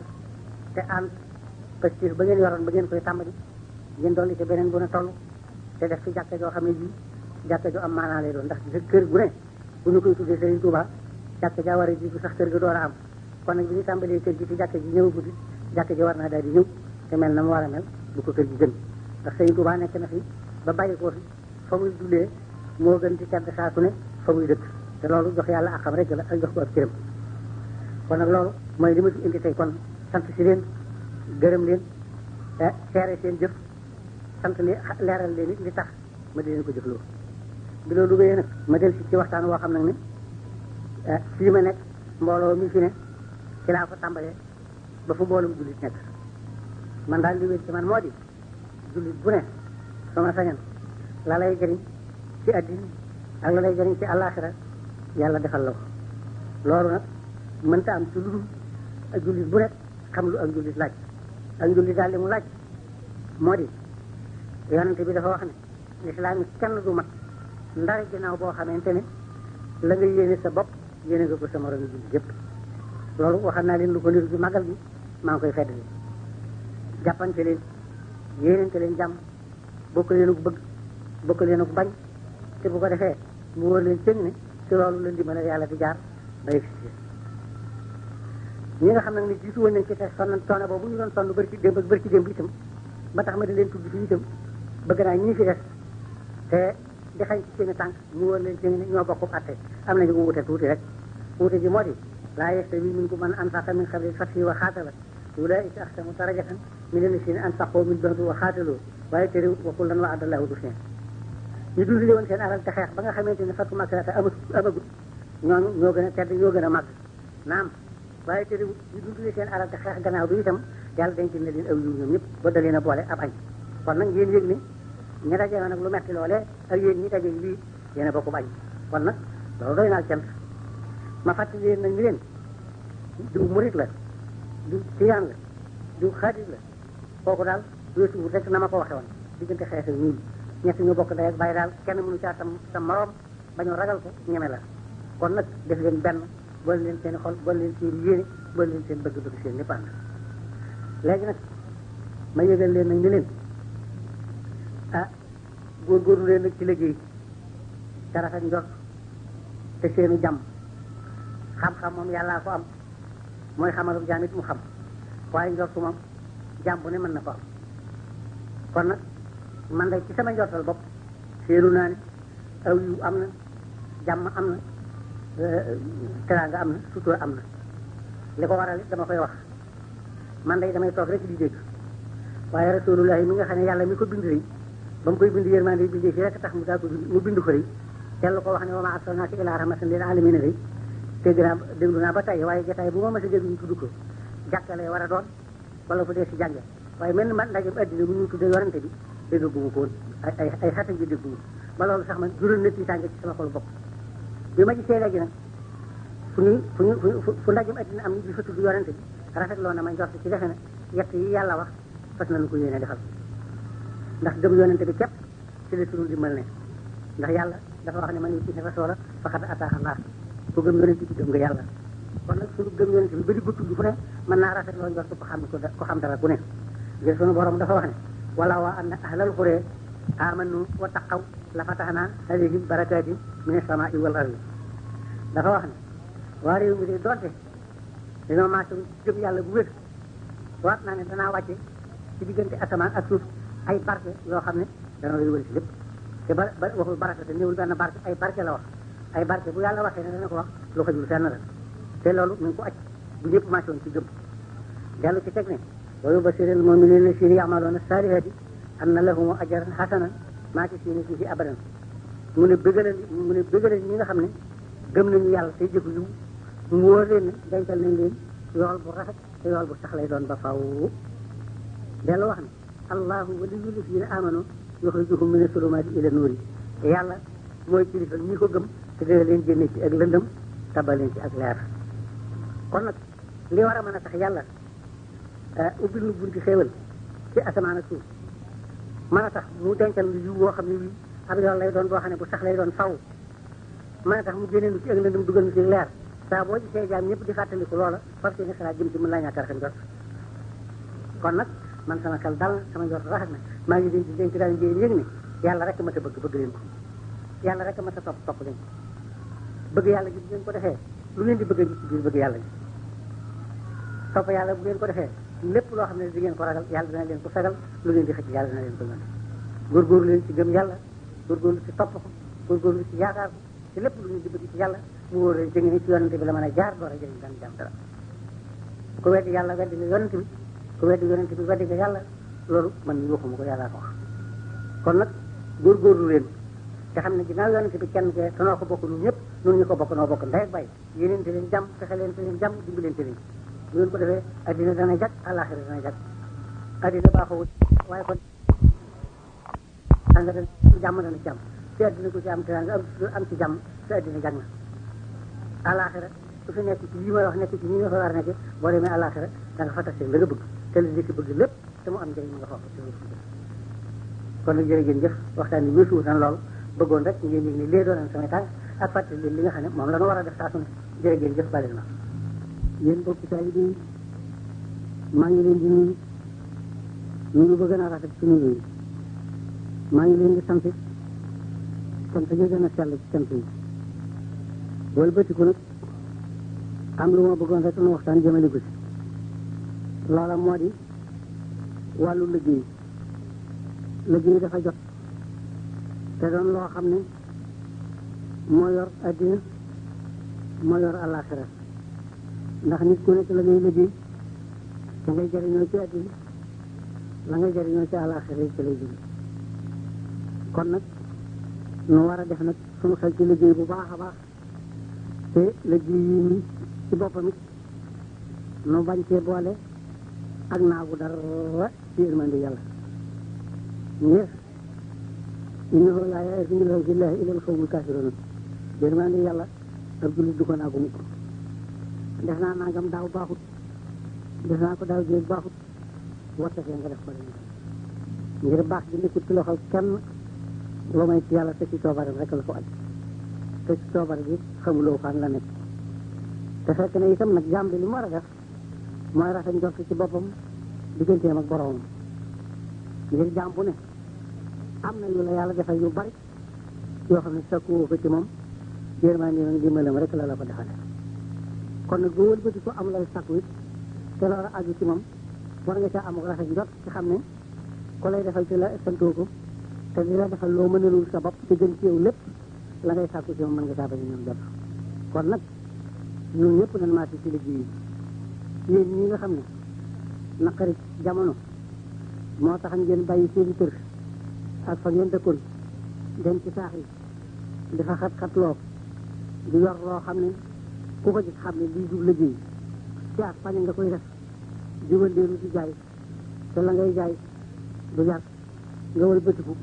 te ànd pastir ba ngeen yoroon ba ngeen koy tàmbali ngeen dolli ci beneen bu ne toll te def ci jàkka joo xam ne bii jàkka joo am maanaa lay doon ndax kër gu ne bu ñu koy tuddee Sëriñ Tuubaa jàkka ja war a jiitu sax kër ga door a am kon nag bi ñu tàmbalee kër gi ci jàkka ji ñëw guddi jàkka ji war naa daal di ñëw te mel na mu war a mel bu ko kër gi gën ndax Sëriñ Tuubaa nekk na fi ba bàyyi koo fi fa muy jullee moo gën ci tedd saa su ne fa muy dëkk te loolu jox yàlla akam rek la ak jox ko ak cëram kon nag loolu mooy li ma fi indi tey kon sant si leen gërëm leen seere seen jëf sant li leeral leen it li tax ma di leen ko jëfloo bi loolu wéyee nag ma del si ci waxtaan woo xam nag ne fii ma nekk mbooloo mi fi ne ci laa ko tàmbalee ba fu mboolum jullit nekk man daal li wér ci man moo di jullit bu ne sama sañan la lay jëriñ ci addina ak la lay jëriñ ci àllaaxira yàlla defal la ko loolu nag mënta am ci lu dul ak jullit bu ne xam lu ak jullit laaj ak jullit daal li mu laaj moo di yonente bi dafa wax ne lislaam yi kenn du mat ndare ginnaaw boo xamante ne la nga yéene sa bopp yéene nga ko sa morom jullit yëpp loolu waxal naa leen lu ko niru ci màggal bi maa ngi koy fedd li jàppante leen yéenente leen jàmm bokk leen ak bëgg bokk leen ak bañ te bu ko defee mu wóor leen cëng ne ci loolu la ndimbal yàlla di jaar bay fi ñi nga xam nag ne jiitu woon nañ ci te sonn toona boobu ñu doon sonn bërki démb ak bërki démb itam ba tax ma di leen tudd fii itam bëgg naa ñii fi des te di xañ ci seen tànk mu wóor leen cëng ne ñoo bokk atte am nañu ko wute tuuti rek wute ji moo di laa yastawi minkum man anfaqa min qabli al-fathi wa qaatala ulaa'ika ahsanu darajatan mina llaziina anfaqu min ba'du wa qaatalu waaye terewul wa kullan wa'ada Allaahu l-husnaa ñu dundale woon seen alal te xeex ba nga xamante ne fatu Makka te amagut ñooñu ñoo gën a tedd ñoo gën a màgg naam waaye terewul ñu dundale seen alal te xeex gannaaw bi itam yàlla denc na leen aw yiw ñoom ñëpp ba da leen a boole ab añ kon nag ngeen yëg ne ñi daje nag lu metti loolee ak yéen ñi daje lii yéen a bokk bañ kon nag loolu doy naa cant ma fàttali leen nag ni leen du murit la du tiyaan la du xaadir la kooku daal weesu rek na ma ko waxe woon diggante xeex ak ñii ñett ñu bokk day ak bàyyi daal kenn mënu caa sa morom ba ñu ragal ko ñeme la kon nag def leen benn boole leen seen xol boole leen seen yéene boole leen seen bëgg-bëgg seen lépp ànd léegi nag ma yëgal leen nag ni leen góorgóorlu leen nag ci liggéey te rafet njort te seenu jàmm xam-xam moom yàllaa ko am mooy xamalum jaam it mu xam waaye njortu moom jàmm bu ne mën na ko am kon nag man day ci sama njortal bopp seenu naa ne aw yu am na jàmm am na teraanga am na sutura am na li ko waral it dama koy wax man day damay toog rek di dégg waaye rasulullahi mi nga xam ne yàlla mi ko bind rek ba mu koy bind yërmande bindee fi rek tax mu daa ko mu bind ko rek tellu ko wax ne wa maa arsalnaaka illaa rahmatan lil aalamiina rek déglu naa ba tey waaye jotaay bu ma mës a dégg ñu tudd ko jàkkalee war a doon wala fu dee si jànge waaye mel ni man ndaje addina bu ñu tuddee yorante bi dégg bu ma ko woon ay xata ji dégg ba loolu sax man jural na tiitaange ci sama xolu bopp bi ma gisee léegi nag fu ndajem addina am ni bi fa tudd yorante bi rafetloo na ma njort ci defe ne yett yi yàlla wax fas nañu ko yéene defal ndax gëm yonente bi képp ci la sunu dimbal ne ndax yàlla dafa wax ne man yuti rasoola faqad ataa'a Allah ku gëm yonente bi gëm nga yàlla kon nag sunu gëm yonente bi ba di ko tudd fu ne mën naa rafetloo njort ko xam dara ku ne ngir sunu borom dafa wax ne wala waa anna ahlal quree amanu wa taqaw la fatahnaa alayhim barakatin min as-samaa'i wal ardi dafa wax ne waa réew mi de donte dañoo maase gëm yàlla bu wér waat naa ne danaa wàcce ci diggante asamaan ak suuf ay barke yoo xam ne dana lay wël si lépp te ba waxul barke te néewul benn barke ay barke la wax ay barke bu yàlla waxee ne dana ko wax lu xajul fenn la te loolu mi ngi ko aj bu ñëpp maase woon ci gëm dellu ci teg ne wa yubashirul mu'minina allazina ya'maluna salihati anna lahum ajran hasanan maakisiina fiihi abadan mu ne bëggalal ñi nga xam ne gëm nañu yàlla tey jëf yu mu wóor leen ne dencal nañ leen yool bu rafet te yool bu sax lay doon ba faw dellu wax ne allahu waliyyu llazina amanu yuxrijuhum mina sulumaati ila nuuri yàlla mooy kilifa ñi ko gëm te dina leen génne ci ak lëndëm tabal leen ci ak leer kon nag li war a mën a tax yàlla ubbil nu bunti xéewal ci asamaan ak suuf mën a tax mu dencal lu yiw woo xam ne wii ab yoon lay doon boo xam ne bu sax lay doon faw mën a tax mu génne nu ci ak lëndëm dugal nu ci leer saa boo gisee jaam ñëpp di fàttaliku loola far seeni xalaat jëm ci mën laa ñàkk a rafet njort kon nag man sama xel dal na sama njort rafet na maa ngi leen di denc daal ngeen yëg ne yàlla rek ma ta bëgg leen ko yàlla rek ma ta topp leen bëgg yàlla gi bu ngeen ko defee lu ngeen di bëgg ci biir bëgg yàlla gi topp yàlla bu ngeen ko defee lépp loo xam ne di ngeen ko ragal yàlla dina leen ko fegal lu ngeen di xëcc yàlla dina leen ko yónnee góorgóorlu leen ci gëm yàlla góorgóorlu ci topp ko góorgóorlu ci yaakaar ko te lépp lu ngeen di bëgg ci yàlla mu wóor leen jëngi ni ci yonante bi la mën a jaar door a jëriñ daan jàmm dara ku weddi yàlla weddi nga yonante bi ku weddi yonante bi weddi nga yàlla loolu man ñu waxuma ko yàllaa ko wax kon nag góorgóorlu leen te xam ne ginnaaw yonante bi kenn ke te noo ko bokk ñun ñëpp ñun ñu ko bokk noo bokk ndey ak bay yéeneente leen jàmm fexe leen te leen jàmm dimbalante leen bu ngeen ko defee addina dana jag àllaaxira dana jag addina baaxoo waaye kon tànga dana jàmm dana jàmm te addina ko ci am te am ci jàmm te addina jag na àllaaxira su fi nekk ci yi ma wax nekk ci ñi nga fa war a nekk boo demee àllaaxira da nga fa tase la nga bëgg te li ci bëgg lépp te mu am njëriñ nga foofu te kon nag jërë ngeen jëf waxtaan bi weesu wutan loolu bëggoon rek ngeen yëg ni lee doonan samay tànk ak fàttali leen li nga xam ne moom la ñu war a def saa su ne jërë ngeen jëf balil ma yéen bokk taalibe yi maa ngi leen di nuyu ba gën a rafet ci nuyu yi maa ngi leen di sant gi gën a sell ci sant yi wëlbatiku nag am lu ma bëggoon rek nu waxtaan jëmale ko ci loola moo di wàllu liggéey dafa jot te doon loo xam ne moo yor addina moo yor àllaaxira ndax nit ku nekk la ngay liggéey te ngay jëriñoo ci addina la ngay jëriñoo ci àllaaxira yi ci lay jóge kon nag nu war a def nag suñu xel ci liggéey bu baax a baax te liggéey yi ni ci boppam it nu bañ cee boole ak naagu dara ci yërmande yàlla ngir innahu laa ya'lamu billaahi illal qawmul kaafiruun yërmande yàlla ab jullit du ko naagu mukk def naa nangam daaw baaxut def naa ko daaw jéeg baaxut wattafee nga def ko de ngir baax gi nekkul ci loxo kenn loo may ci yàlla te ci coobareem rek la ko aj te ci coobare bi xamuloo fan la nekk te fekk na itam nag jaam bi li mu war a def mooy rafet njort ci boppam digganteem ak boromam ngir jaam bu ne am na yu la yàlla defal yu bari yoo xam ne sakkuwoo ko ci moom yërmande nag dimbalam rek la ko defale kon nag boo wëlbati ko am lay sakku it te loola aju ci moom war nga caa am rafet njort ci xam ne ku lay defal ci la santoo ko te di la defal loo mënalul sa bopp te gën ci yow lépp la ngay sàkku ci moom mën nga caa bañ ñoom jot kon nag ñun ñëpp nañ maa ci liggéey yi yéen ñi nga xam ne naqari jamono moo tax ngeen bàyyi seeni kër ak fa ngeen dëkkoon dem ci saax yi di fa xat-xatloo di yor loo xam ne ku ko gis xam ne lii jub liggéey ci ak pañe nga koy def di wëndeelu di jaay te la ngay jaay du jar nga wal bëtiku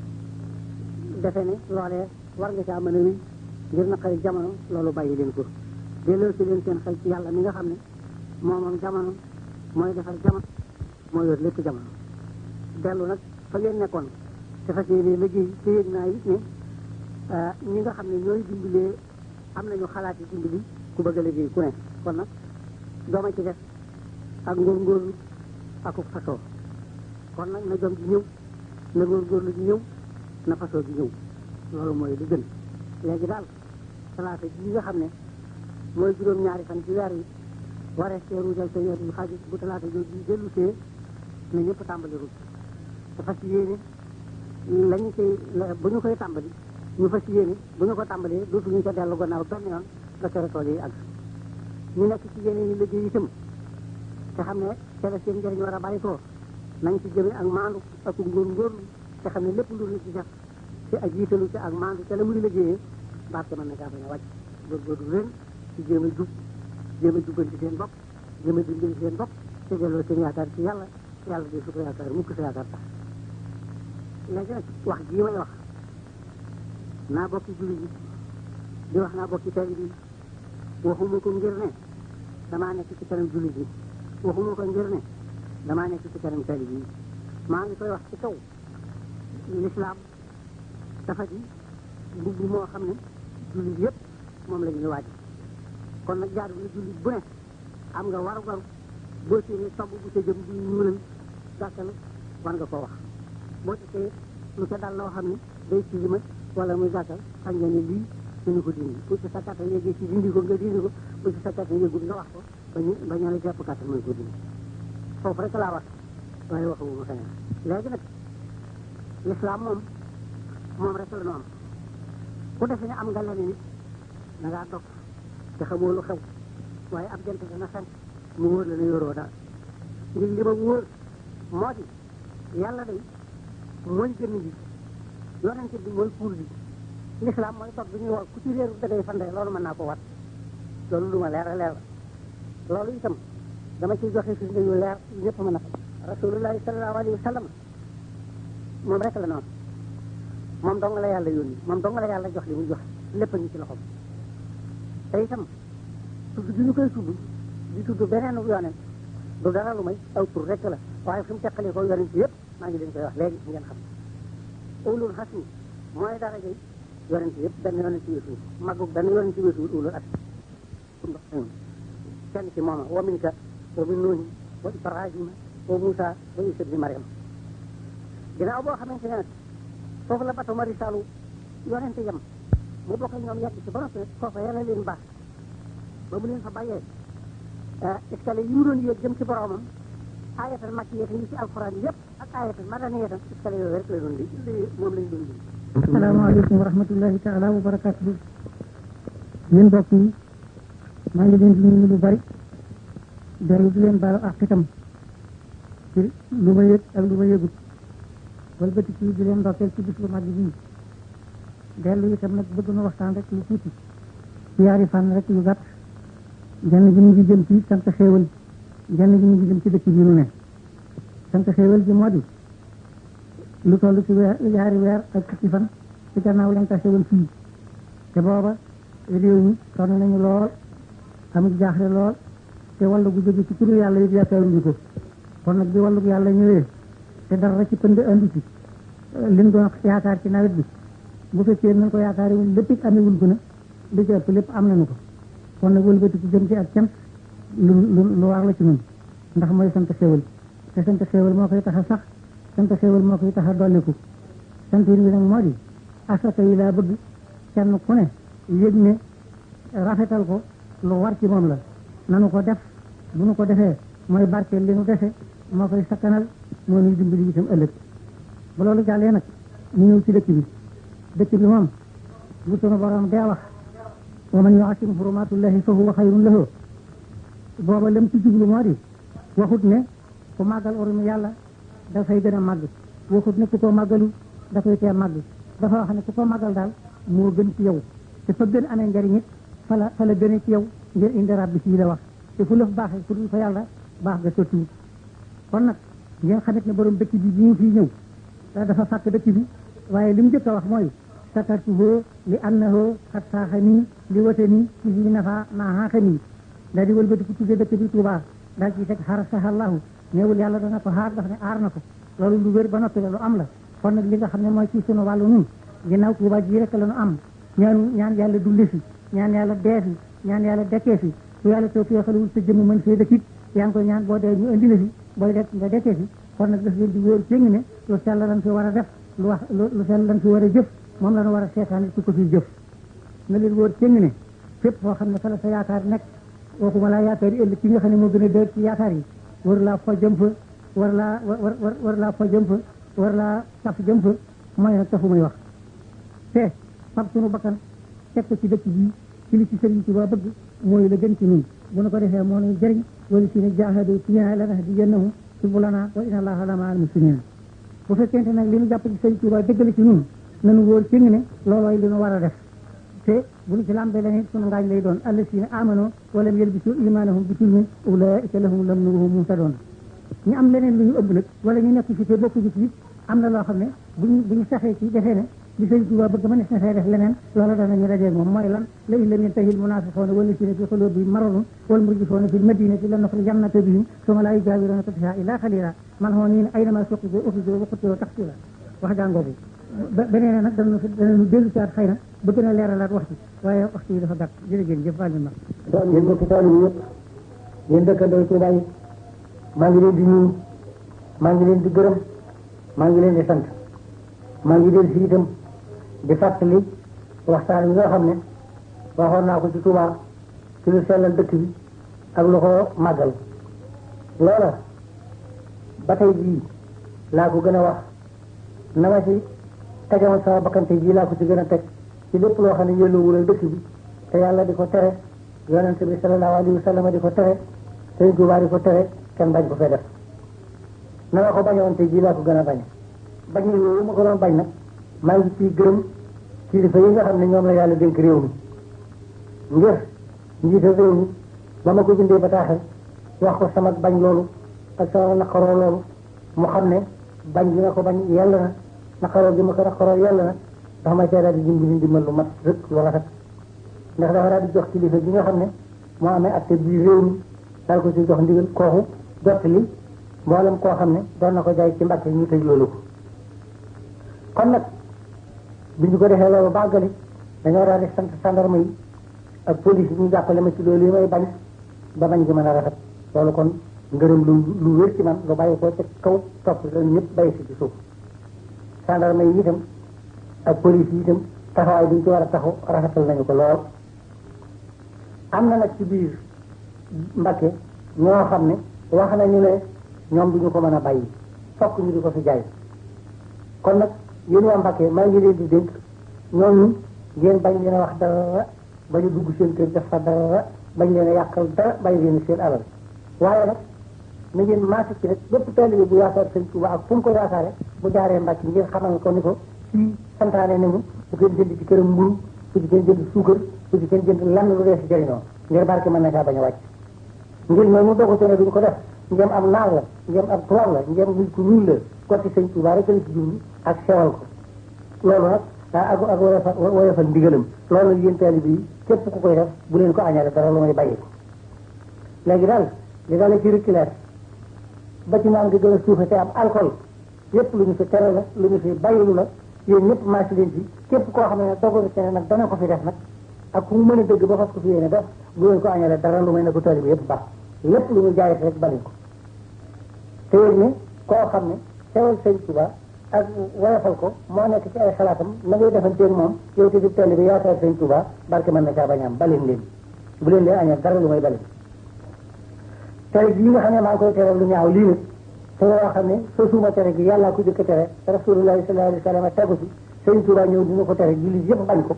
defe ne loolee war nga caa mën a wi ngir naqari jamono loolu bàyyi leen ko delloo si leen seen xel ci yàlla mi nga xam ne moom jamono mooy defar jamono moo yor lépp jamono dellu nag fa ngeen nekkoon te fas yéene liggéey te yëg naa it ne ñi nga xam ne ñooy dimbalee am nañu xalaat yi dimbali ku bëgg a liggéey ku ne kon nag dooma ci def ak ngóorgóorlu ak fasoo kon nag na jom ji ñëw na ngóorgóorlu ji ñëw na fasoo ji ñëw loolu mooy li gën léegi daal talaata ji nga xam ne mooy juróom-ñaari fan ci weer yi waree see ruujal sa yoon yu xaaju bu talaata jooju ñu dellu see na ñëpp tàmbali ruuj te fas yéene lañu koy bu ñu koy tàmbali ñu fas yéene bu ñu ko tàmbalee dootuñu ko dellu gannaaw benn yoon ba tere tool yi àgg ñu nekk ci yeneen i liggéey itam te xam ne ca la seen njëriñ war a bàyyi ko nañ ci jëme ak maandu ak ngóorgóorlu te xam ne lépp lu nit ci def te ak jiitalu ci ak maandu te la muy liggéeyee barke mën na caa bañ a wàcc góorgóorlu leen ci jéem a jub jéem a jubbanti seen bopp jéem a dimbali seen bopp te delloo seen yaakaar ci yàlla de su ko yaakaar mukk sa yaakaar tax léegi nag wax jii may wax naa bokki julli ji di wax naa bokki tali bi waxuma ko ngir ne damaa nekk ci kanam julli ji waxuma ko ngir ne damaa nekk ci kanam tali bi maa ngi koy wax ci kaw l'islam dafa di mbubb moo xam ne jullit yëpp moom la ñuy waaj kon nag jaar bi jullit bu ne am nga waru boo séenee tomb bu ca jëm bu ñuulal gàttal war nga koo wax boo gisee lu ca dal loo xam ne day silima wala muy gàttal xam nga ne lii suñu ko dindi bu ci sa kàttan yeggee ci dindi ko nga dindi ko bu ci sa kàttan yeggul nga wax ko ba ñu la jàpp kàttan mën ko dindi foofu rek laa wax waaye waxuma feneen léegi nag l'islam moom rek la ñu am ku defe ne am nga leneen nit da ngaa dog te xamoo lu xew waaye ab jant dana fen mu wóor la ne yoroo daal ngir li ma wóor moo di yàlla day mooy gën bi yonent bi mooy kuur bi l'islam mooy dog bi ñuy wax ku ci réeru da ngay fande loolu mën naa ko wat loolu lu ma leer a leer la loolu itam dama ciy joxe firnde yu leer ñëpp mën a xam rasulullahi sallallahu alayhi wa sallam moom rek la noonu moom dong la yàlla yónni moom dong la yàlla jox li muy joxe lépp a ngi ci loxoom te itam tudd gi ñu koy tudd di tudd beneen yonent du dara lu may aw tur rek la waaye fi mu teqalee ko yonent yëpp maa ngi leen koy wax léegi ngeen xam ulul xasmi mooy dara jëy yonent yëpp benn yonent ci weesu magug benn yonent ci weesu ulul asmi kenn ci mooma wa minka wa min nuuhi wa ibrahima wa musa wa isa ibni mariam ginnaaw boo xamante ne nag foofu la bato mari salu yonente yam mu bokk ak ñoom yegg ci ba noppi foofa yàlla leen baax ba mu leen fa bàyyee escalier yi mu doon yéeg jëm ci boromam ayatal makkiyatan yi ci alquran yëpp ak ayatal madaniyatan escalier yooyu rek la doon li moom lañ doon li asalaamaaleykum wa rahmatullahi taala wa barakatuhu yéen mbokk yi maa ngi leen di nuyu lu bari dellu di leen baalu ak itam ci lu ma yëg ak lu ma yëgut wala bëti ci di leen ndokkeel ci bis lu mag bii dellu itam nag bëgg na waxtaan rek lu tuuti ci yaari fànn rek yu gàtt jenn ji mu ngi jëm ci sant xéewal jenn ji mu ngi jëm ci dëkk bi nu ne sant xéewal ji moo di lu toll ci yaari weer ak fukki fan ci gannaaw lañ ko xéewal fii te booba réew mi sonn nañu lool am jaaxle lool te wàllu gu jóge ci turu yàlla yëpp yaakaaruñu ko kon nag bi wàllu yàlla ñëwee te dara ci pënd andi ci liñ doon yaakaar ci nawet bi bu fekkee nañ ko yaakaariwul lépp it amewul ko na li ci ëpp lépp am nañu ko kon nag wëlbati ci jëm ci ak cant lu war la ci ñun ndax mooy sant xéewal te sant xéewal moo koy tax a sax sant xéewal moo koy tax a dolliku sant yi nag moo di asaka yi laa bëgg kenn ku ne yëg ne rafetal ko lu war ci moom la nanu ko def bu nu ko defee mooy barkeel li nu defe moo koy sakkanal moo nuy dimbali itam ëllëg ba loolu jàllee nag ñu ñëw ci dëkk bi moom bu sunu borom dee wax wa man yu'azzim hurumatullahi fa huwa xayrun lahu booba lam ci jublu moo di waxut ne ku màggal ormi yàlla dafay gën a màgg waxut ne ku ko màggalu dafay tee màgg dafa wax ne ku ko màggal daal moo gën ci yow te fa gën amee njariñ it fa la gënee ci yow ngir indi rabbi sii la wax te fu lëf baaxee fu dul fa yàlla baax ga sottiwut kon nag ngeen xamit ne borom dëkk bi ñu fii ñëw dafa fàkk dëkk bi waaye li mu njëkk a wax mooy sakartuhu li annahu xat saaxanii li wate nii ci si nafa maaxaxanii daal di wëlbati ku tuddee dëkk bi Tuubaa daal ci teg xar saxallahu neewul yàlla dana ko xaar daf ne aar na ko loolu lu wér ba noppi la lu am la kon nag li nga xam ne mooy ci sunu wàllu nun ginnaaw Tuubaa ji rek la nu am ñaan yàlla dulli fi ñaan yàlla dee fi ñaan yàlla dekkee fi su yàlla too féexalewul sa jëmm mën fee dëkkit yaa ngi koy ñaan boo dee ñu indi la fi booy dekk nga dekkee fi kon nag daf leen di wóor céngi ne lu sell lañ fi war a def lu sell lañ fi war a jëf moom la ñu war a seetaan ci ko fi jëf na leen wóor céngi ne fépp foo xam ne fa la sa yaakaar nekk waxuma laa yaakaar yi ëllëg ci nga xam ne moo gën a dër ci yaakaar yi war laa fo jëm fa war laa fo jëm fa war laa saf jëm fa mooy nag taxu muy wax te fab sunu bakkan teg ko ci dëkk bii ci li ci sëriñ Tuubaa bëgg mooy la gën ci ñun bu nu ko defee moo nuy jëriñ wala si ne jaahadu fiinaa lanahdiyannahum subulanaa wa inna Allaaha lama'al muhsiniin bu fekkente nag li ñu jàpp ci sëriñ Tuubaa dëgg la ci ñun nanu wóor ci ne loolooy li nu war a def te bu ñu ci lambee la nit sunu ngaañ lay doon allasiina aamanuu wa lam yalbisu iimaanahum bi zulmin ulaa'ika lahum l-amnu wa hum muhtadoon ñu am leneen lu ñu ëmb nag wala ñu nekk ci te bokkuñu ci am na loo xam ne bu ñu saxee ci defee ne li sëñ Tuubaa bëgg mënees na fay def leneen loola danañu dajeeg moom mooy lan la in lam yantahi l-munaafiquuna wallaziina fi quluubihim maradun wal murjifuuna fi l-madiinati lanuxrijannaka bihim summa laa yujaawiruunaka fiihaa illaa qaliilaa mal'uuniina aynamaa suqifuu ukhrijuu wa quttiluu taqtiilaa wax jàngoobu beneen nag danañu dellu si waat xëy na ba gën a leeralaat wax ci waaye waxtu yi dafa gàtt jërëjëf jëf baal ma. yéen mbokki taalibe yi yëpp yéen dëkkandoo Tuubaa yi maa ngi leen di nuyu maa ngi leen di gërëm maa ngi leen di sant maa ngi leen si itam di fàttali waxtaan bi nga xam ne waxoon naa ko ci Tuubaa ci lu sellal dëkk bi ak lu ko màggal loola ba tey jii laa ko gën a wax na ma ci tegewoon sama bakkante jii laa ko ci gën a teg ci lépp loo xam ne yëlluwul ak dëkk bi te yàlla di ko tere yonente bi sallallahu alayhi wa sallam di ko tere Sëriñ Tuubaa di ko tere kenn bañ ko fee def na ma ko bañoon te jii laa ko gën a bañ bañ yooyu ma ko doon bañ nag maa ngi ciy gërëm kilifa yi nga xam ne ñoom la yàlla dénk réew mi ngir njiital réew mi ba ma ko bindee bataaxal wax ko sama bañ loolu ak sama naqaroo loolu mu xam ne bañ gi ma ko bañ yàlla na naqaroo gi ma ko naqaroo yàlla na ndax ma cee daal di dimbali ndimbal lu mat rëkk lu rafet ndax dafa daal di jox kilifa gi nga xam ne moo amee acte bii réew mi daal ko ci jox ndigal kooku jottali mboolem koo xam ne doon na ko jaay ci Mbàkke ñu tëj loolu ko kon nag bi ñu ko defee loolu bàggali dañoo daal di sant gendarme yi ak police yi ñu jàppale ma ci loolu yi may bañ ba bañ gi mën a rafet loolu kon ngërëm lu wér ci man lu bàyyi ko ca kaw topp loolu ñëpp bàyyi si ci suuf gendarme yi itam ak police yi itam taxawaay bi ñu ci war a taxaw rafetal nañu ko lool am na nag ci biir Mbàkke ñoo xam ne wax nañu ne ñoom du ñu ko mën a bàyyi fokk ñu di ko fi jaay kon nag yéen waa Mbàkke maa ngi leen di dénk ñooñu ngeen bañ leen a wax dara ba ñu dugg seen kër def fa dara bañ leen a yàqal dara bàyyi leen seen alal waaye nag na ngeen maasi ci rek bépp taalibe bu yaakaar Sëñ Tuubaa ak fu mu ko yaakaare bu jaaree Mbàkke ngeen xamal ko ni ko fii santaane nañu bu kenn jënd ci këram mburu bu ci kenn jënd suukar bu ci kenn jënd lan lu dee si jëriñoo ngir barke mën na kaa bañ a wàcc ngir mooy mu dogu ne duñ ko def ngeen am naar la ngeen am tubaab la ngeen nit ku ñuul la gotti Sëñ Tuubaa rek la ci jublu ak sewal ko loolu nag ak woyofal ndigalam loolu nag yéen taalibe yi képp ku koy def bu leen ko añale dara lu may bàyyi ko léegi daal li daal ci reculage ba ci naan gi gën a suufe te am alcool yépp lu ñu fi tere la lu ñu fi bàyyilu la yéen ñëpp marché leen ci képp koo xam ne nag dogoru te ne nag dana ko fi def nag ak ku mu mën a dëgg ba fas ko fi yéene def bu leen ko añale dara lu may ne ko taalibe bi yëpp baax lépp lu ñu jaayee rek baliñ ko te yéen ne koo xam ne sewal Sëñ Tuubaa ak woyofal ko moo nekk ci ay xalaatam na ngay defanteeg moom yow te di taalibe bi yaakaar Sëñ Tuubaa barke mën na caa bañ am baleen leen bu leen leen añal dara lu may baleen tere gi nga xam ne maa ngi koy tere lu ñaaw lii nag te yoo xam ne soo suuma tere gi yàllaa ko jëkk tere rasulullahi sallallahu alayhi wa sallam tegu ci Sëñ Tuubaa ñëw dina ko tere jullit yëpp bañ ko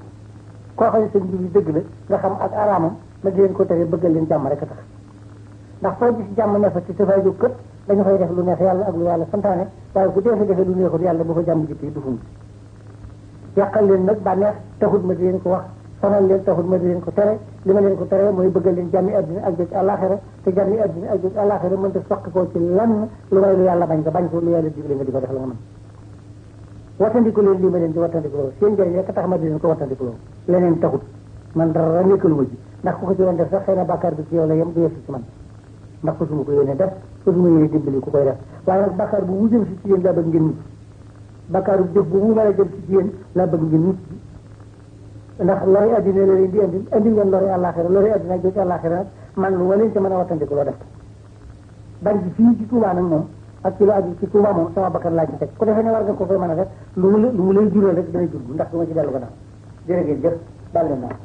koo xam ne sëñ bi dëgg la nga xam ak araamam ma di leen ko tere bëggal leen jàmm rek a tax ndax foo gis jàmm ne fa ci dafay jóg kët dañu fay def lu neex yàlla ak lu yàlla santaane waaye bu dee fa defee lu neexul yàlla bu fa jàmm jikki du fum yàqal leen nag bànneex taxut ma di leen ko wax sonal leen taxut ma di leen ko tere li ma leen ko tere mooy bëggal leen jàmmi adduna ak jot àllaaxira te jàmmi adduna ak jot àllaaxira mën ta soqi koo ci lan lu may lu yàlla bañ nga bañ ko lu yàlla digle nga di ko def la nga mën wattandiku leen lii ma leen di wattandikuloo seen njëriñ rek tax ma di leen ko wattandikuloo leneen taxut man dara nekkalu ma ji ndax ku ko ci doon def sax xëy na bàkkaar bi ci yow la yem du yegsi ci man ndax ko suma ko yéene def ko suma yéene dimbali ku koy def waaye nag bàkkaar bu mu jëm si ci yéen laa bëgg ngeen mucc bàkkaaru jëf bu mu mën a jëm si ci yéen laa bëgg ngeen mucc ndax lori addina la leen di indi ngeen lori àllaaxira lori addina ak jot àllaaxira nag man lu ma leen ci mën a wattandiku loo def bañ ci fii ci Tuubaa nag moom ak ci lu aju ci Tuubaa moom sama bakkan laa ci teg ku defee ne war nga ko koy mën a def lu mu lay jural rek dana jur ndax du ma ci dellu ko daal jërë ngeen jëf baal leen naa